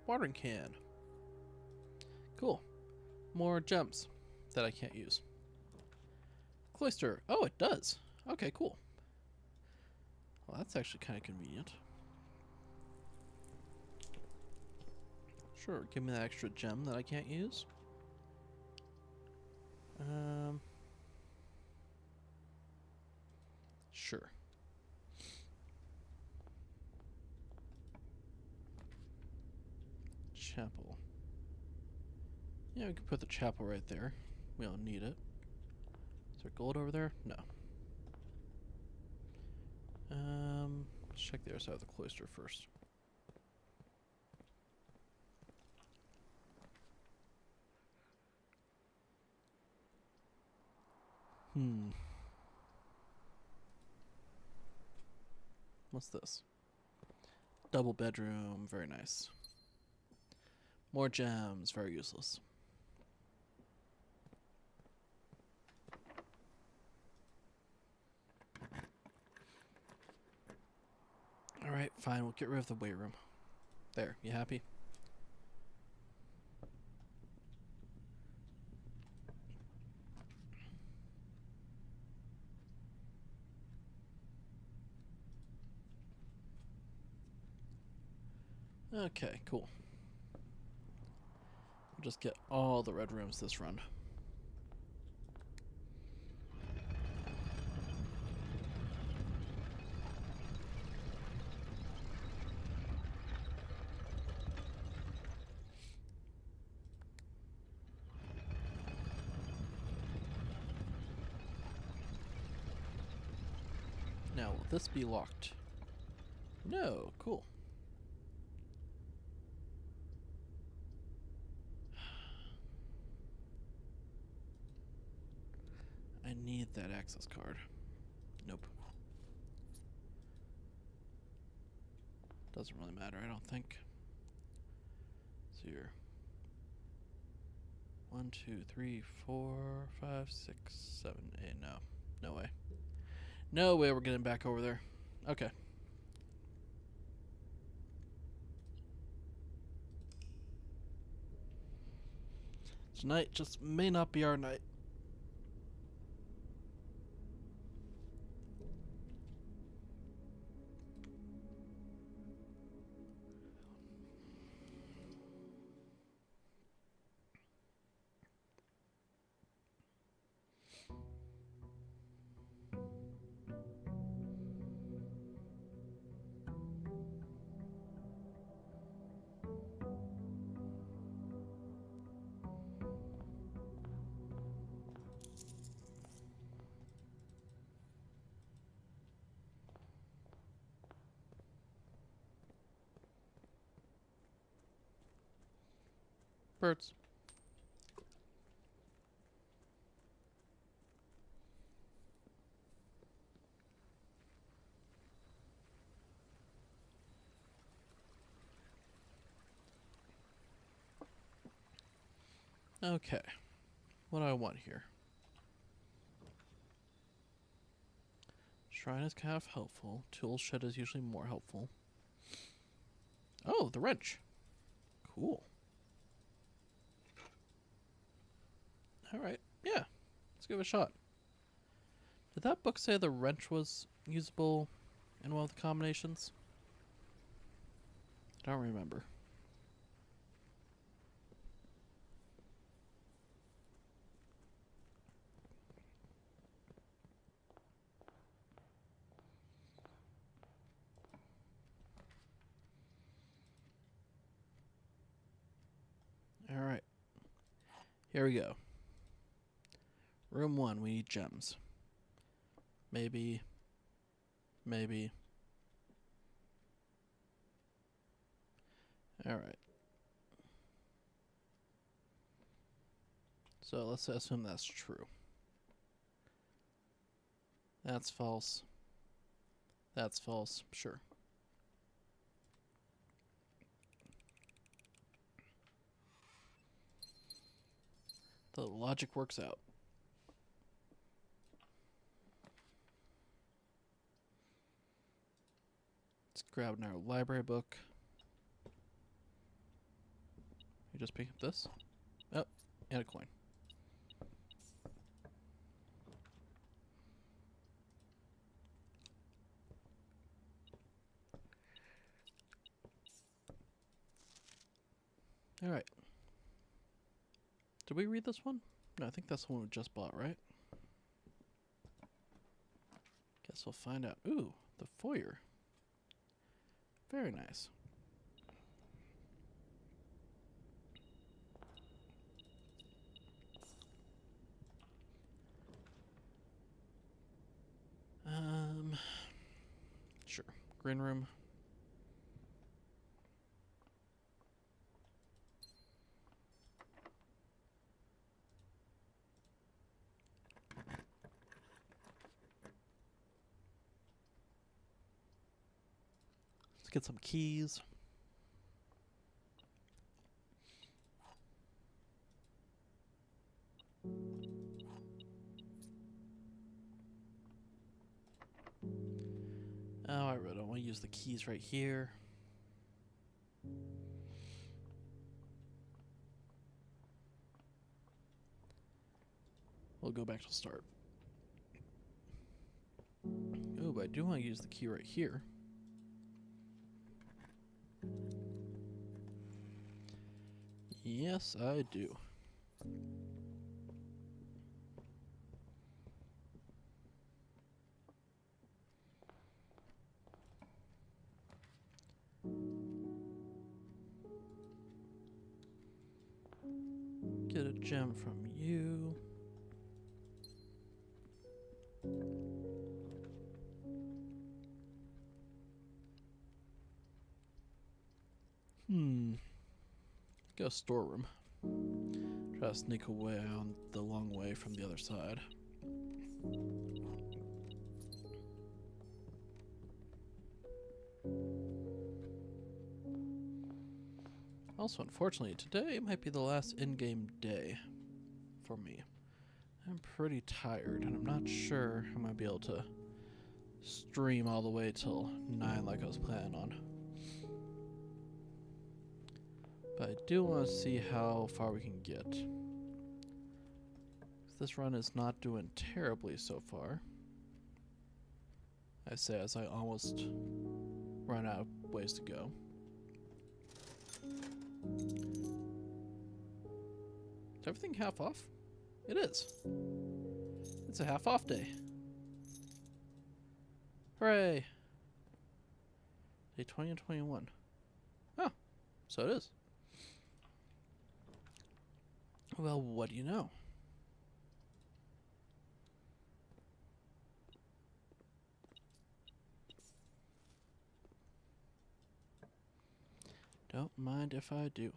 A: Watering can. Cool. More gems that I can't use. Cloister. Oh, it does. Okay, cool. Well, that's actually kind of convenient. Sure, give me that extra gem that I can't use. Sure. chapel. Yeah, we can put the chapel right there. We don't need it. Is there gold over there? No. Let's check the other side of the cloister first. What's this? Double bedroom, very nice. More gems, very useless. Alright, fine, we'll get rid of the weight room. There, you happy? Okay, cool. We'll just get all the red rooms this run. Now, will this be locked? No, cool. I need that access card. Nope. Doesn't really matter, I don't think. So here. 1, 2, 3, 4, 5, 6, 7, 8. No. No way. No way we're getting back over there. Okay. Tonight just may not be our night. Birds. Okay. What do I want here? Shrine is kind of helpful. Tool shed is usually more helpful. Oh, the wrench. Cool. Alright, yeah. Let's give it a shot. Did that book say the wrench was usable in one of the combinations? I don't remember. Alright. Here we go. Room 1, we need gems. Maybe. Maybe. Alright. So let's assume that's true. That's false. That's false. Sure. The logic works out. Let's grab our library book. You just pick up this? Oh, and a coin. Alright. Did we read this one? No, I think that's the one we just bought, right? Guess we'll find out. Ooh, the foyer. Very nice. green room. Let's get some keys. Oh, I really don't want to use the keys right here. We'll go back to start. Oh, but I do want to use the key right here. Yes, I do. Get a gem from you. Go storeroom. Try to sneak away on the long way from the other side. Also, unfortunately, today might be the last in-game day for me. I'm pretty tired, and I'm not sure I'm going to be able to stream all the way till 9 like I was planning on. But I do want to see how far we can get. This run is not doing terribly so far. I say as I almost run out of ways to go. Is everything half off? It is. It's a half off day. Hooray! Day 20 and 21. Oh, so it is. Well, what do you know? Don't mind if I do.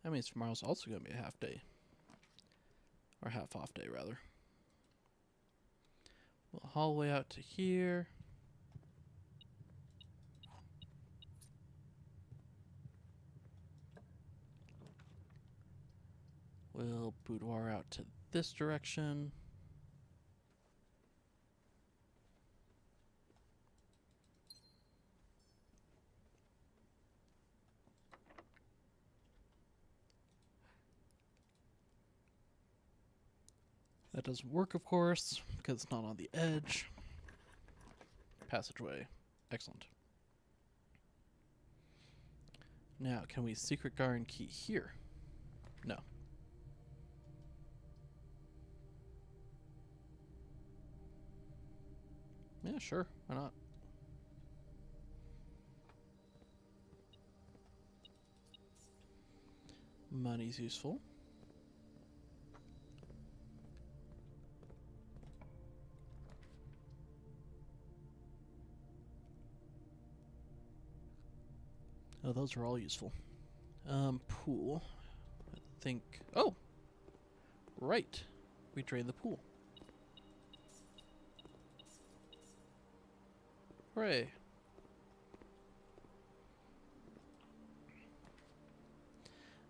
A: That means tomorrow's also going to be a half day. Or half off day, rather. We'll hallway out to here. We'll boudoir out to this direction. That doesn't work, of course, because it's not on the edge. Passageway. Excellent. Now, can we secret garden key here? No. Yeah, sure. Why not? Money's useful. Oh, those are all useful. Pool. I think... Oh! Right. We drained the pool. Hooray.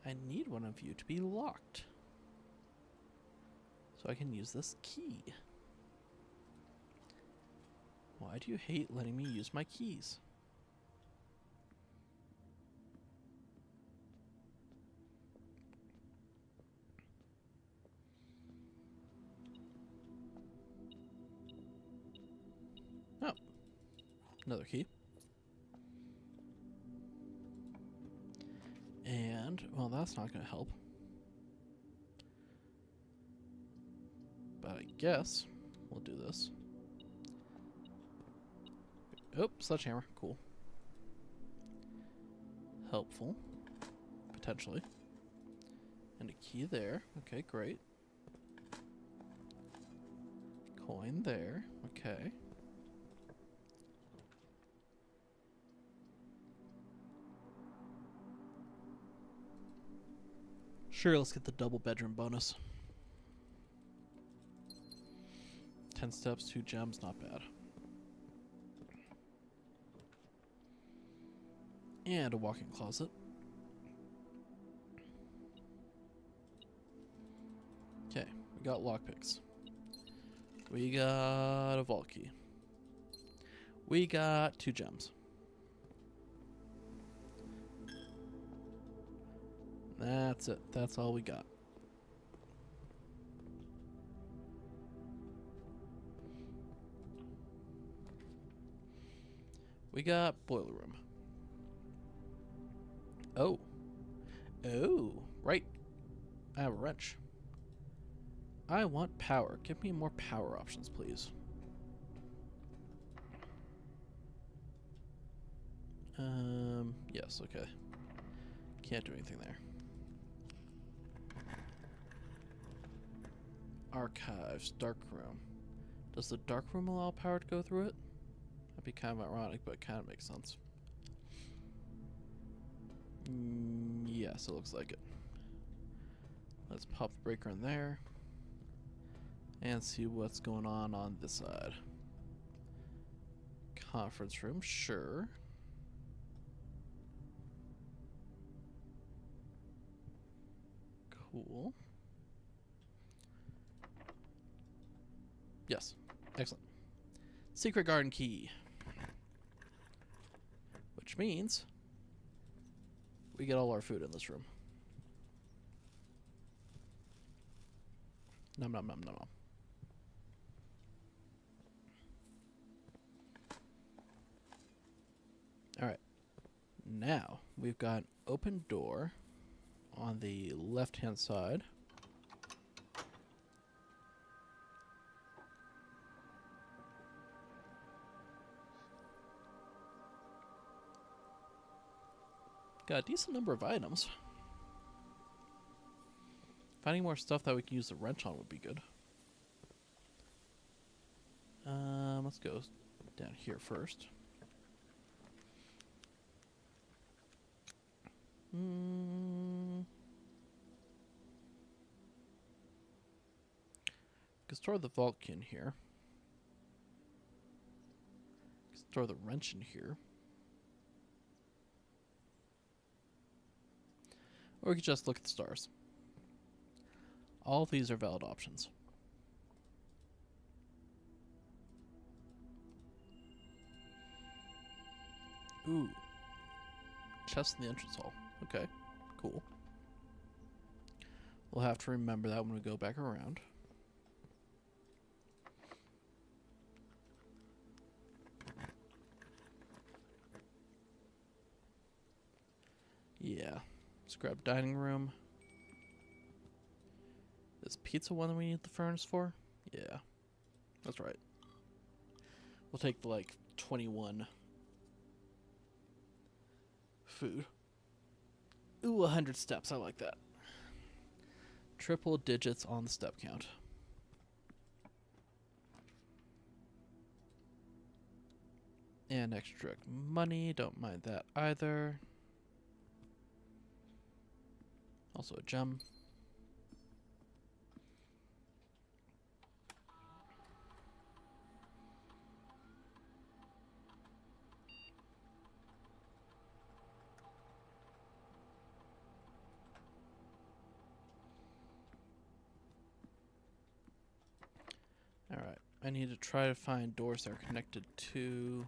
A: I need one of you to be locked. So I can use this key. Why do you hate letting me use my keys? Oh. Another key. And, well, that's not going to help. But I guess we'll do this. Oh, sledgehammer. Cool. Helpful. Potentially. And a key there. Okay, great. Coin there. Okay. Sure, let's get the double bedroom bonus. 10 steps, 2 gems, not bad. And a walk-in closet. Okay, we got lockpicks. We got a vault key. We got 2 gems. That's it. That's all we got. We got boiler room. Oh. Oh, right. I have a wrench. I want power. Give me more power options, please. Yes, okay. Can't do anything there. Archives, dark room. Does the dark room allow power to go through it? That'd be kind of ironic, but it kind of makes sense. Yes, it looks like it. Let's pop the breaker in there and see what's going on this side. Conference room, sure. Cool. Yes, excellent. Secret garden key. Which means we get all our food in this room. Nom nom nom nom nom. Alright. Now, we've got an open door on the left-hand side. Got a decent number of items. Finding more stuff that we can use the wrench on would be good. Let's go down here first. Can store the vault key in here. Can store the wrench in here. Or we could just look at the stars. All of these are valid options. Ooh. Chest in the entrance hall. Okay, cool. We'll have to remember that when we go back around. Yeah. Let's grab dining room. Is pizza one that we need the furnace for? Yeah. That's right. We'll take the, like, 21 food. Ooh, 100 steps. I like that. Triple digits on the step count. And extra money. Don't mind that either. Also a gem. Alright, I need to try to find doors that are connected to...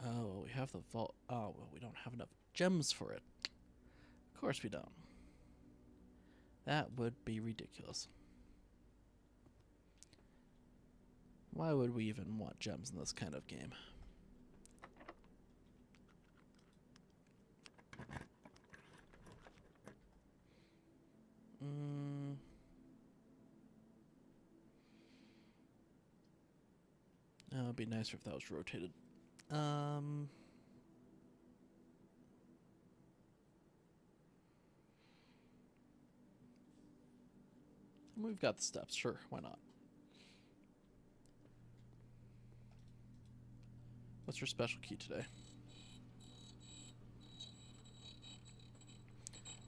A: Oh, we have the vault... Oh, well, we don't have enough gems for it. Of course we don't. That would be ridiculous. Why would we even want gems in this kind of game? It would be nicer if that was rotated. We've got the steps, sure, why not? What's your special key today?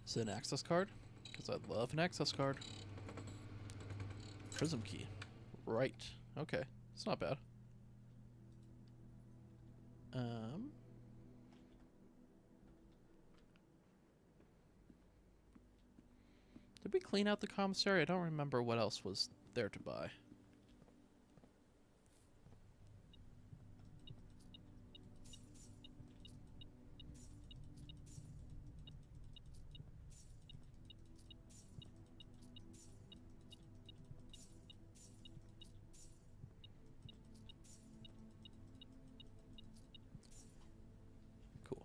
A: Is it an access card? Because I love an access card. Prism key. Right. Okay. It's not bad. Did we clean out the commissary? I don't remember what else was there to buy. Cool.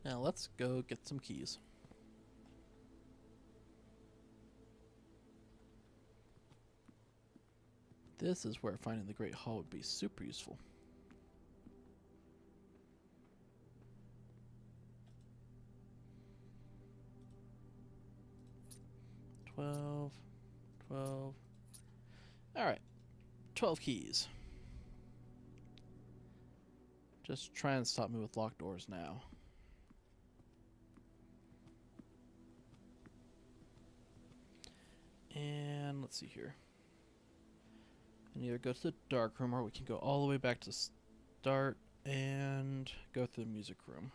A: Now let's go get some keys. This is where finding the Great Hall would be super useful. $12. Alright. 12 keys. Just try and stop me with locked doors now. And let's see here. We can either go to the dark room or we can go all the way back to start and go through the music room.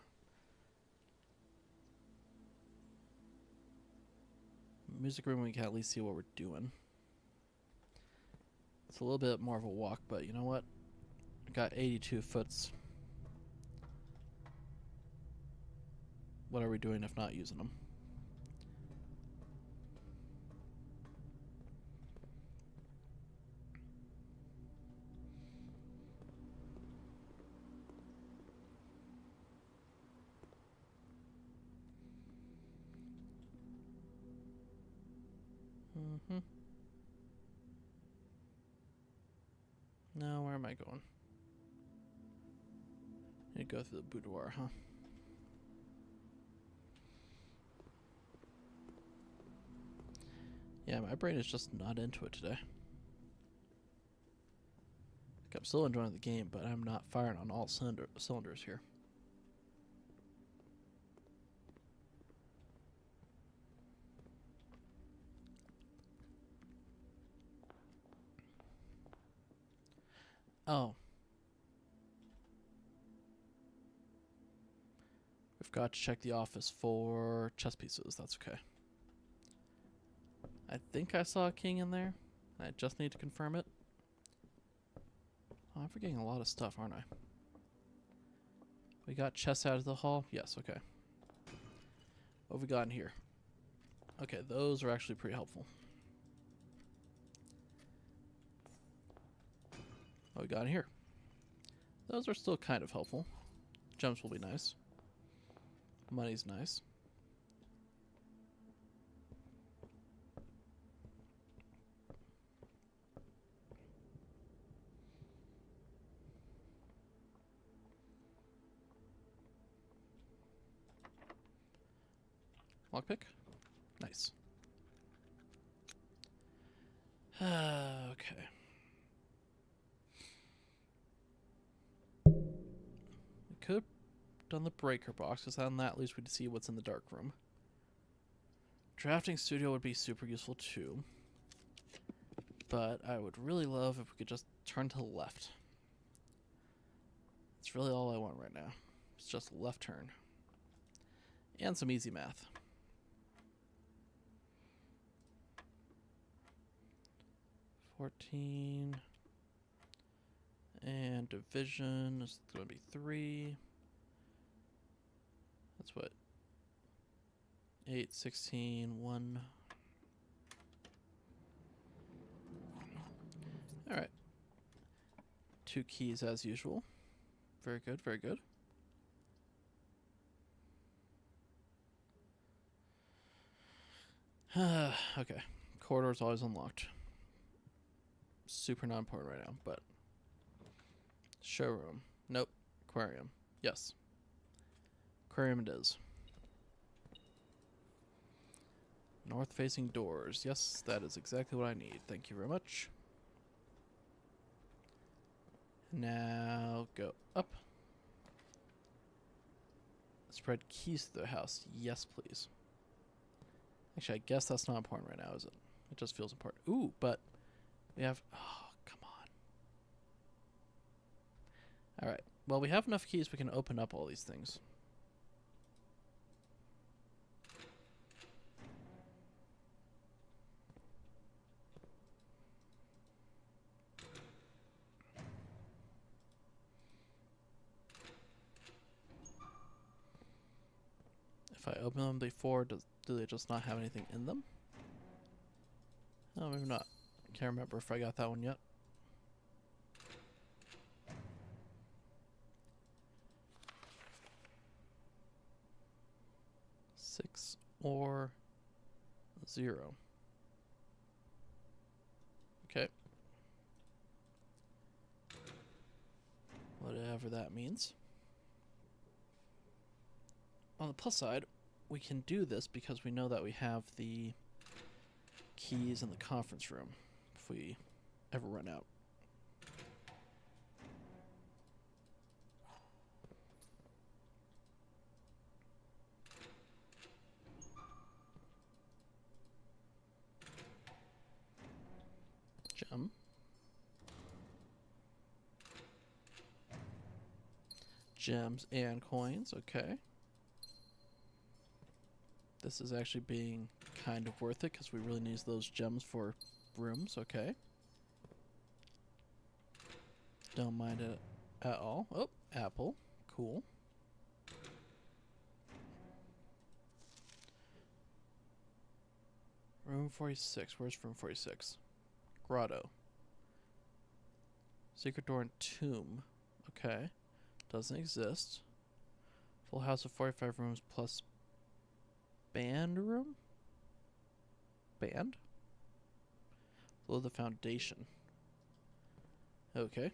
A: Music room, we can at least see what we're doing. It's a little bit more of a walk, but you know what? I got 82 foots. What are we doing if not using them? Now, where am I going? Need to go through the boudoir, huh? Yeah, my brain is just not into it today. Like, I'm still enjoying the game, but I'm not firing on all cylinders here. Oh. We've got to check the office for chess pieces. That's okay. I think I saw a king in there. I just need to confirm it. Oh, I'm forgetting a lot of stuff, aren't I? We got chess out of the hall? Yes, okay. What have we got in here? Okay, those are actually pretty helpful. What we got in here? Those are still kind of helpful. Gems will be nice. Money's nice. Lockpick? Nice. Okay. We could have done the breaker box, because then at least we'd see what's in the dark room. Drafting studio would be super useful too. But I would really love if we could just turn to the left. That's really all I want right now. It's just a left turn. And some easy math. $14. And division is going to be 3. That's what? 8, 16, 1. Alright. 2 keys as usual. Very good, very good. Okay. Corridor's always unlocked. Super not important right now, but... Showroom. Nope. Aquarium. Yes. Aquarium it is. North-facing doors. Yes, that is exactly what I need. Thank you very much. Now go up. Spread keys to the house. Yes, please. Actually, I guess that's not important right now, is it? It just feels important. Ooh, but we have... Oh, come on. Alright. Well, we have enough keys we can open up all these things. If I open them before, do they just not have anything in them? No, maybe not. Can't remember if I got that one yet. Six or 0. Okay. Whatever that means. On the plus side, we can do this because we know that we have the keys in the conference room if we ever run out. Gem. Gems and coins, okay. This is actually being kind of worth it because we really need those gems for rooms, okay. Don't mind it at all. Oh, apple. Cool. Room 46. Where's room 46? Grotto. Secret door and tomb. Okay. Doesn't exist. Full house of 45 rooms plus band room? Band? Below the foundation. Okay.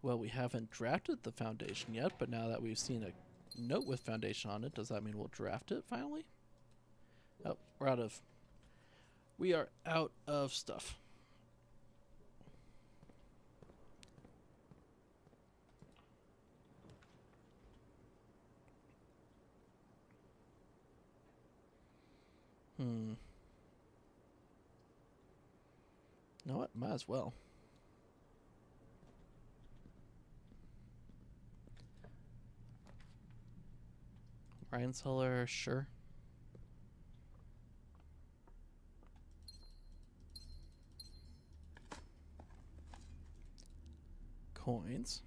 A: Well, we haven't drafted the foundation yet, but now that we've seen a note with foundation on it, does that mean we'll draft it finally? Oh, we are out of stuff. You know what? Might as well. Ryan Cellar, sure. Coins.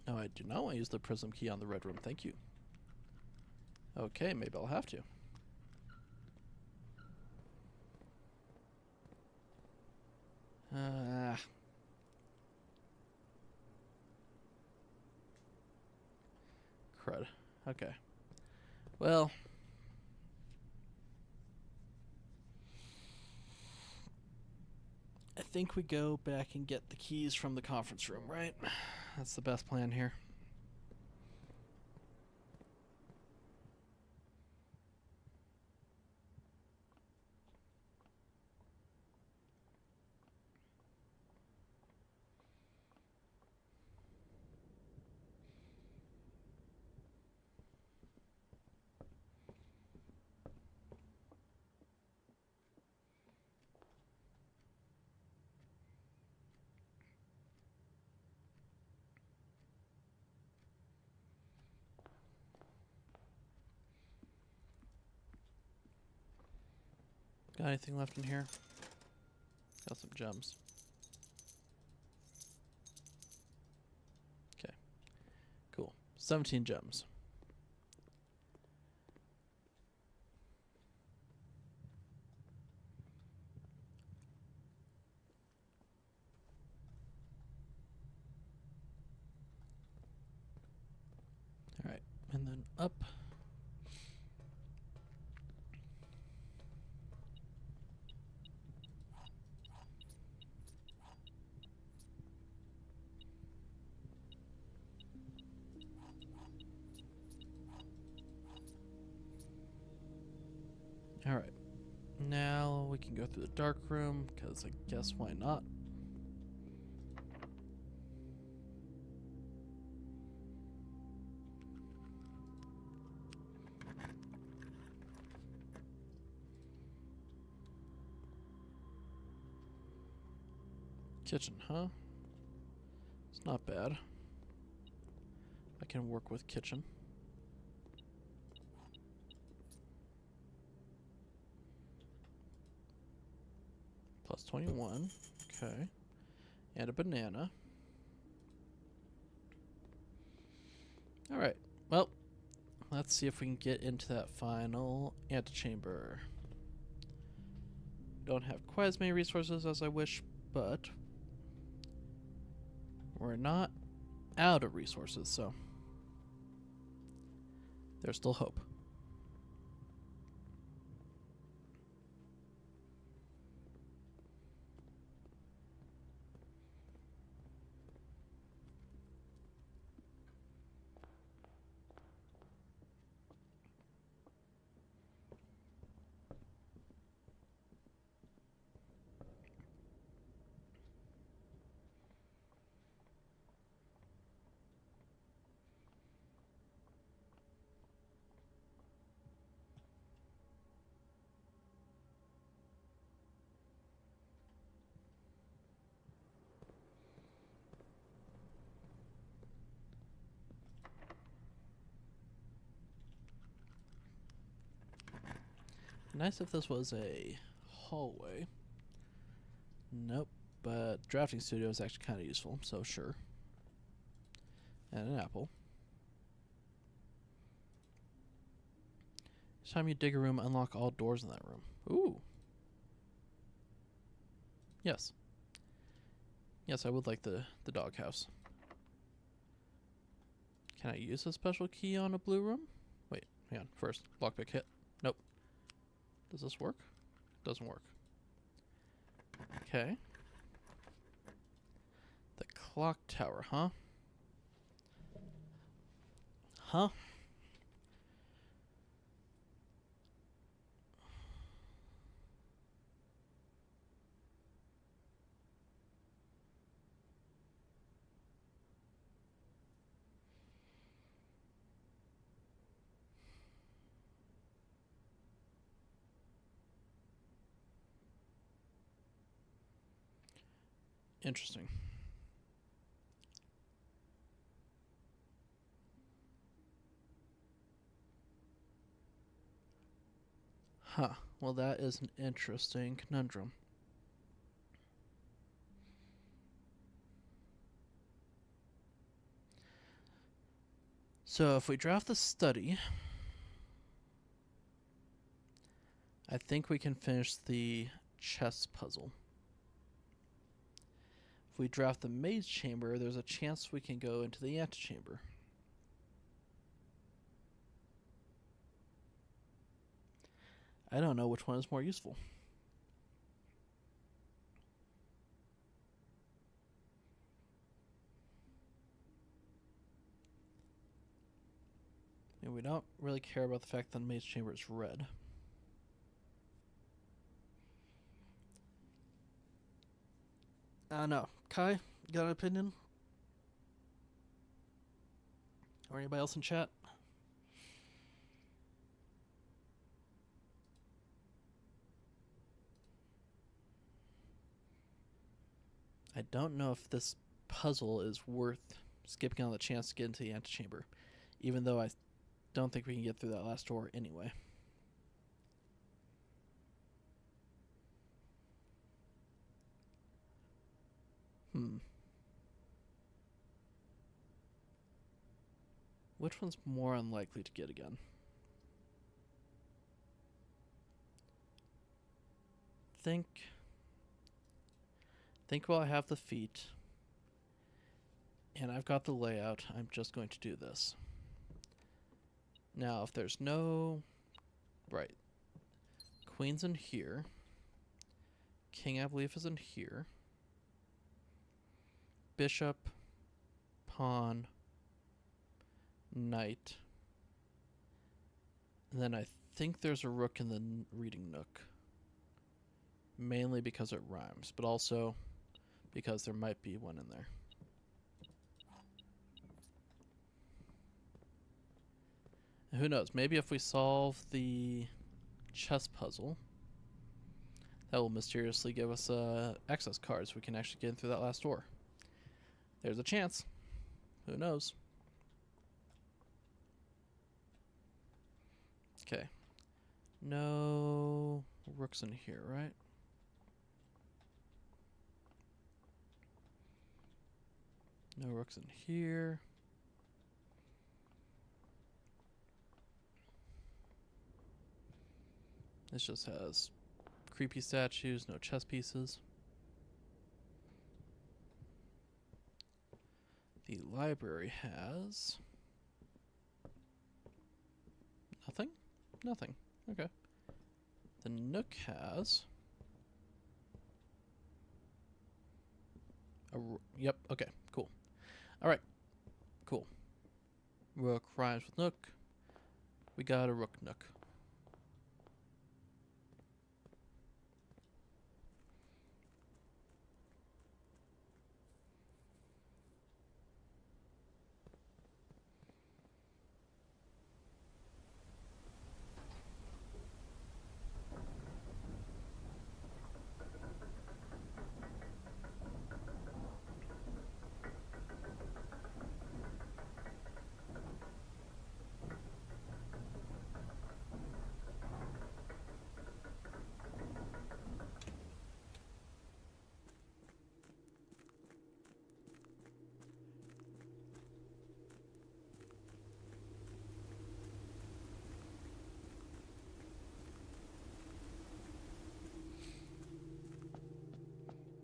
A: No, I do not want to use the prism key on the red room. Thank you. Okay, maybe I'll have to. Crud. Okay. Well. I think we go back and get the keys from the conference room, right? That's the best plan here. Got anything left in here? Got some gems. Okay. Cool. 17 gems. Alright. And then up. Alright. Now we can go through the dark room, because I guess why not? Kitchen, huh? It's not bad. I can work with kitchen. Plus 21. Okay. And a banana. Alright. Well, let's see if we can get into that final antechamber. Don't have quite as many resources as I wish, but we're not out of resources, so there's still hope. Nice if this was a hallway. Nope, but drafting studio is actually kind of useful, so sure. And an apple. Each time you dig a room, unlock all doors in that room. Ooh. Yes. Yes, I would like the doghouse. Can I use a special key on a blue room? Wait, hang on. First, lockpick hit. Nope. Does this work? Doesn't work. Okay. The clock tower, huh? Huh? Interesting. Huh. Well, that is an interesting conundrum. So if we draft the study, I think we can finish the chess puzzle. If we draft the maze chamber, there's a chance we can go into the antechamber. I don't know which one is more useful. And we don't really care about the fact that the maze chamber is red. I don't know. Kai, you got an opinion? Or anybody else in chat? I don't know if this puzzle is worth skipping on the chance to get into the antechamber, even though I don't think we can get through that last door anyway. Which one's more unlikely to get again? Think while I have the feet and I've got the layout, I'm just going to do this. Now, if there's no... Right. Queen's in here. King, I believe, is in here. Bishop, pawn, knight. And then I think there's a rook in the reading nook. Mainly because it rhymes, but also because there might be one in there. And who knows, maybe if we solve the chess puzzle, that will mysteriously give us access cards so we can actually get in through that last door. There's a chance. Who knows? Okay. No rooks in here, right? No rooks in here. This just has creepy statues, no chess pieces. The library has nothing? Nothing. Okay. The nook has yep, okay, cool. Alright, cool. Rook rhymes with nook. We got a rook nook.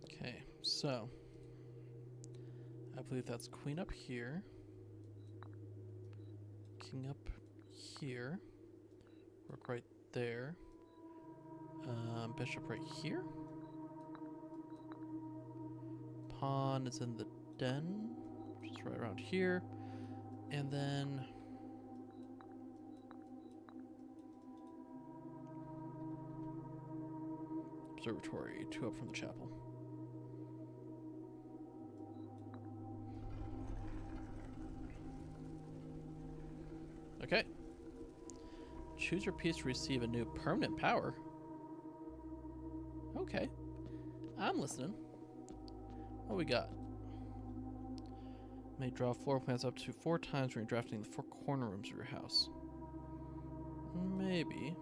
A: Okay, so I believe that's queen up here, king up here, rook right there, bishop right here, pawn is in the den, which is right around here, and then observatory, 2 up from the chapel. Okay. Choose your piece to receive a new permanent power. Okay. I'm listening. What we got? May draw floor plans up to 4 times when you're drafting the 4 corner rooms of your house. Maybe.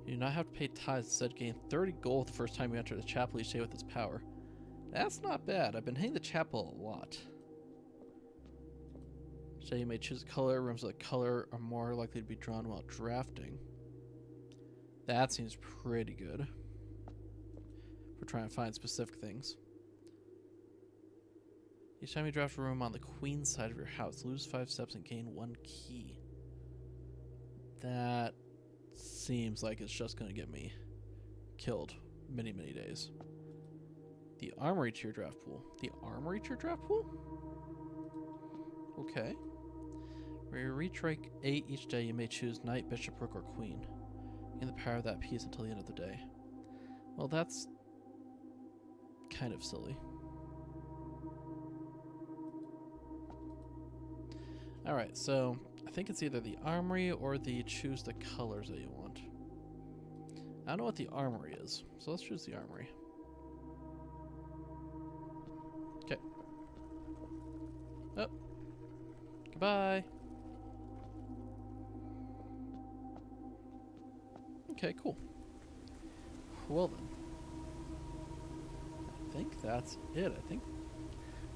A: You do not have to pay tithes, instead gain 30 gold the first time you enter the chapel each day with this power. That's not bad. I've been hitting the chapel a lot. So you may choose a color. Rooms with a color are more likely to be drawn while drafting. That seems pretty good. We're trying to find specific things. Each time you draft a room on the queen side of your house, lose 5 steps and gain 1 key. That seems like it's just going to get me killed many, many days. The armory to your draft pool. The armory to your draft pool? Okay. Where you reach rank 8 each day, you may choose knight, bishop, rook, or queen. Gain the power of that piece until the end of the day. Well, that's kind of silly. Alright, so I think it's either the armory or the choose the colors that you want. I don't know what the armory is, so let's choose the armory. Okay. Oh. Goodbye. Okay, cool. Well then. I think that's it.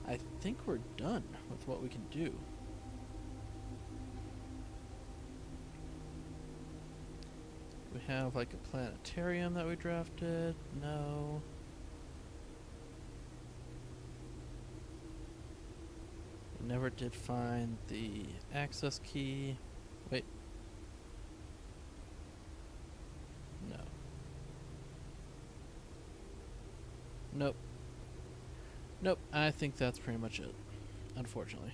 A: I think we're done with what we can do. We have like a planetarium that we drafted. No. We never did find the access key. Wait. No. Nope. Nope. I think that's pretty much it. Unfortunately.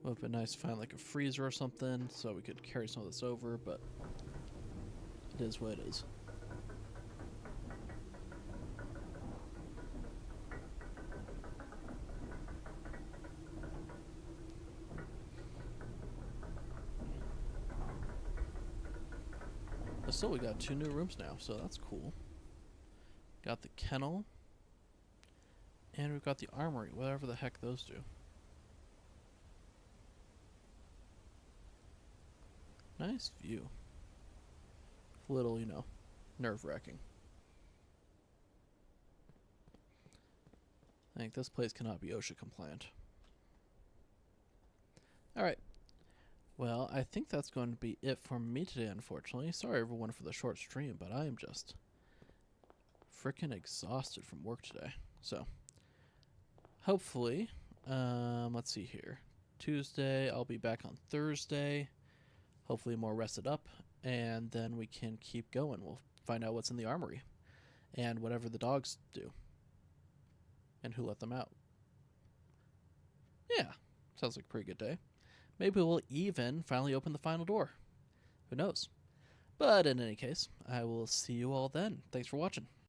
A: Would have been nice to find like a freezer or something so we could carry some of this over, but it is what it is. But still, we got 2 new rooms now, so that's cool. Got the kennel. And we've got the armory, whatever the heck those do. Nice view. A little, you know, nerve-wracking. I think this place cannot be OSHA compliant. Alright. Well, I think that's going to be it for me today, unfortunately. Sorry, everyone, for the short stream, but I am just freaking exhausted from work today. So, hopefully, let's see here. Tuesday, I'll be back on Thursday. Hopefully more rested up, and then we can keep going. We'll find out what's in the armory and whatever the dogs do and who let them out. Yeah, sounds like a pretty good day. Maybe we'll even finally open the final door. Who knows? But in any case, I will see you all then. Thanks for watching.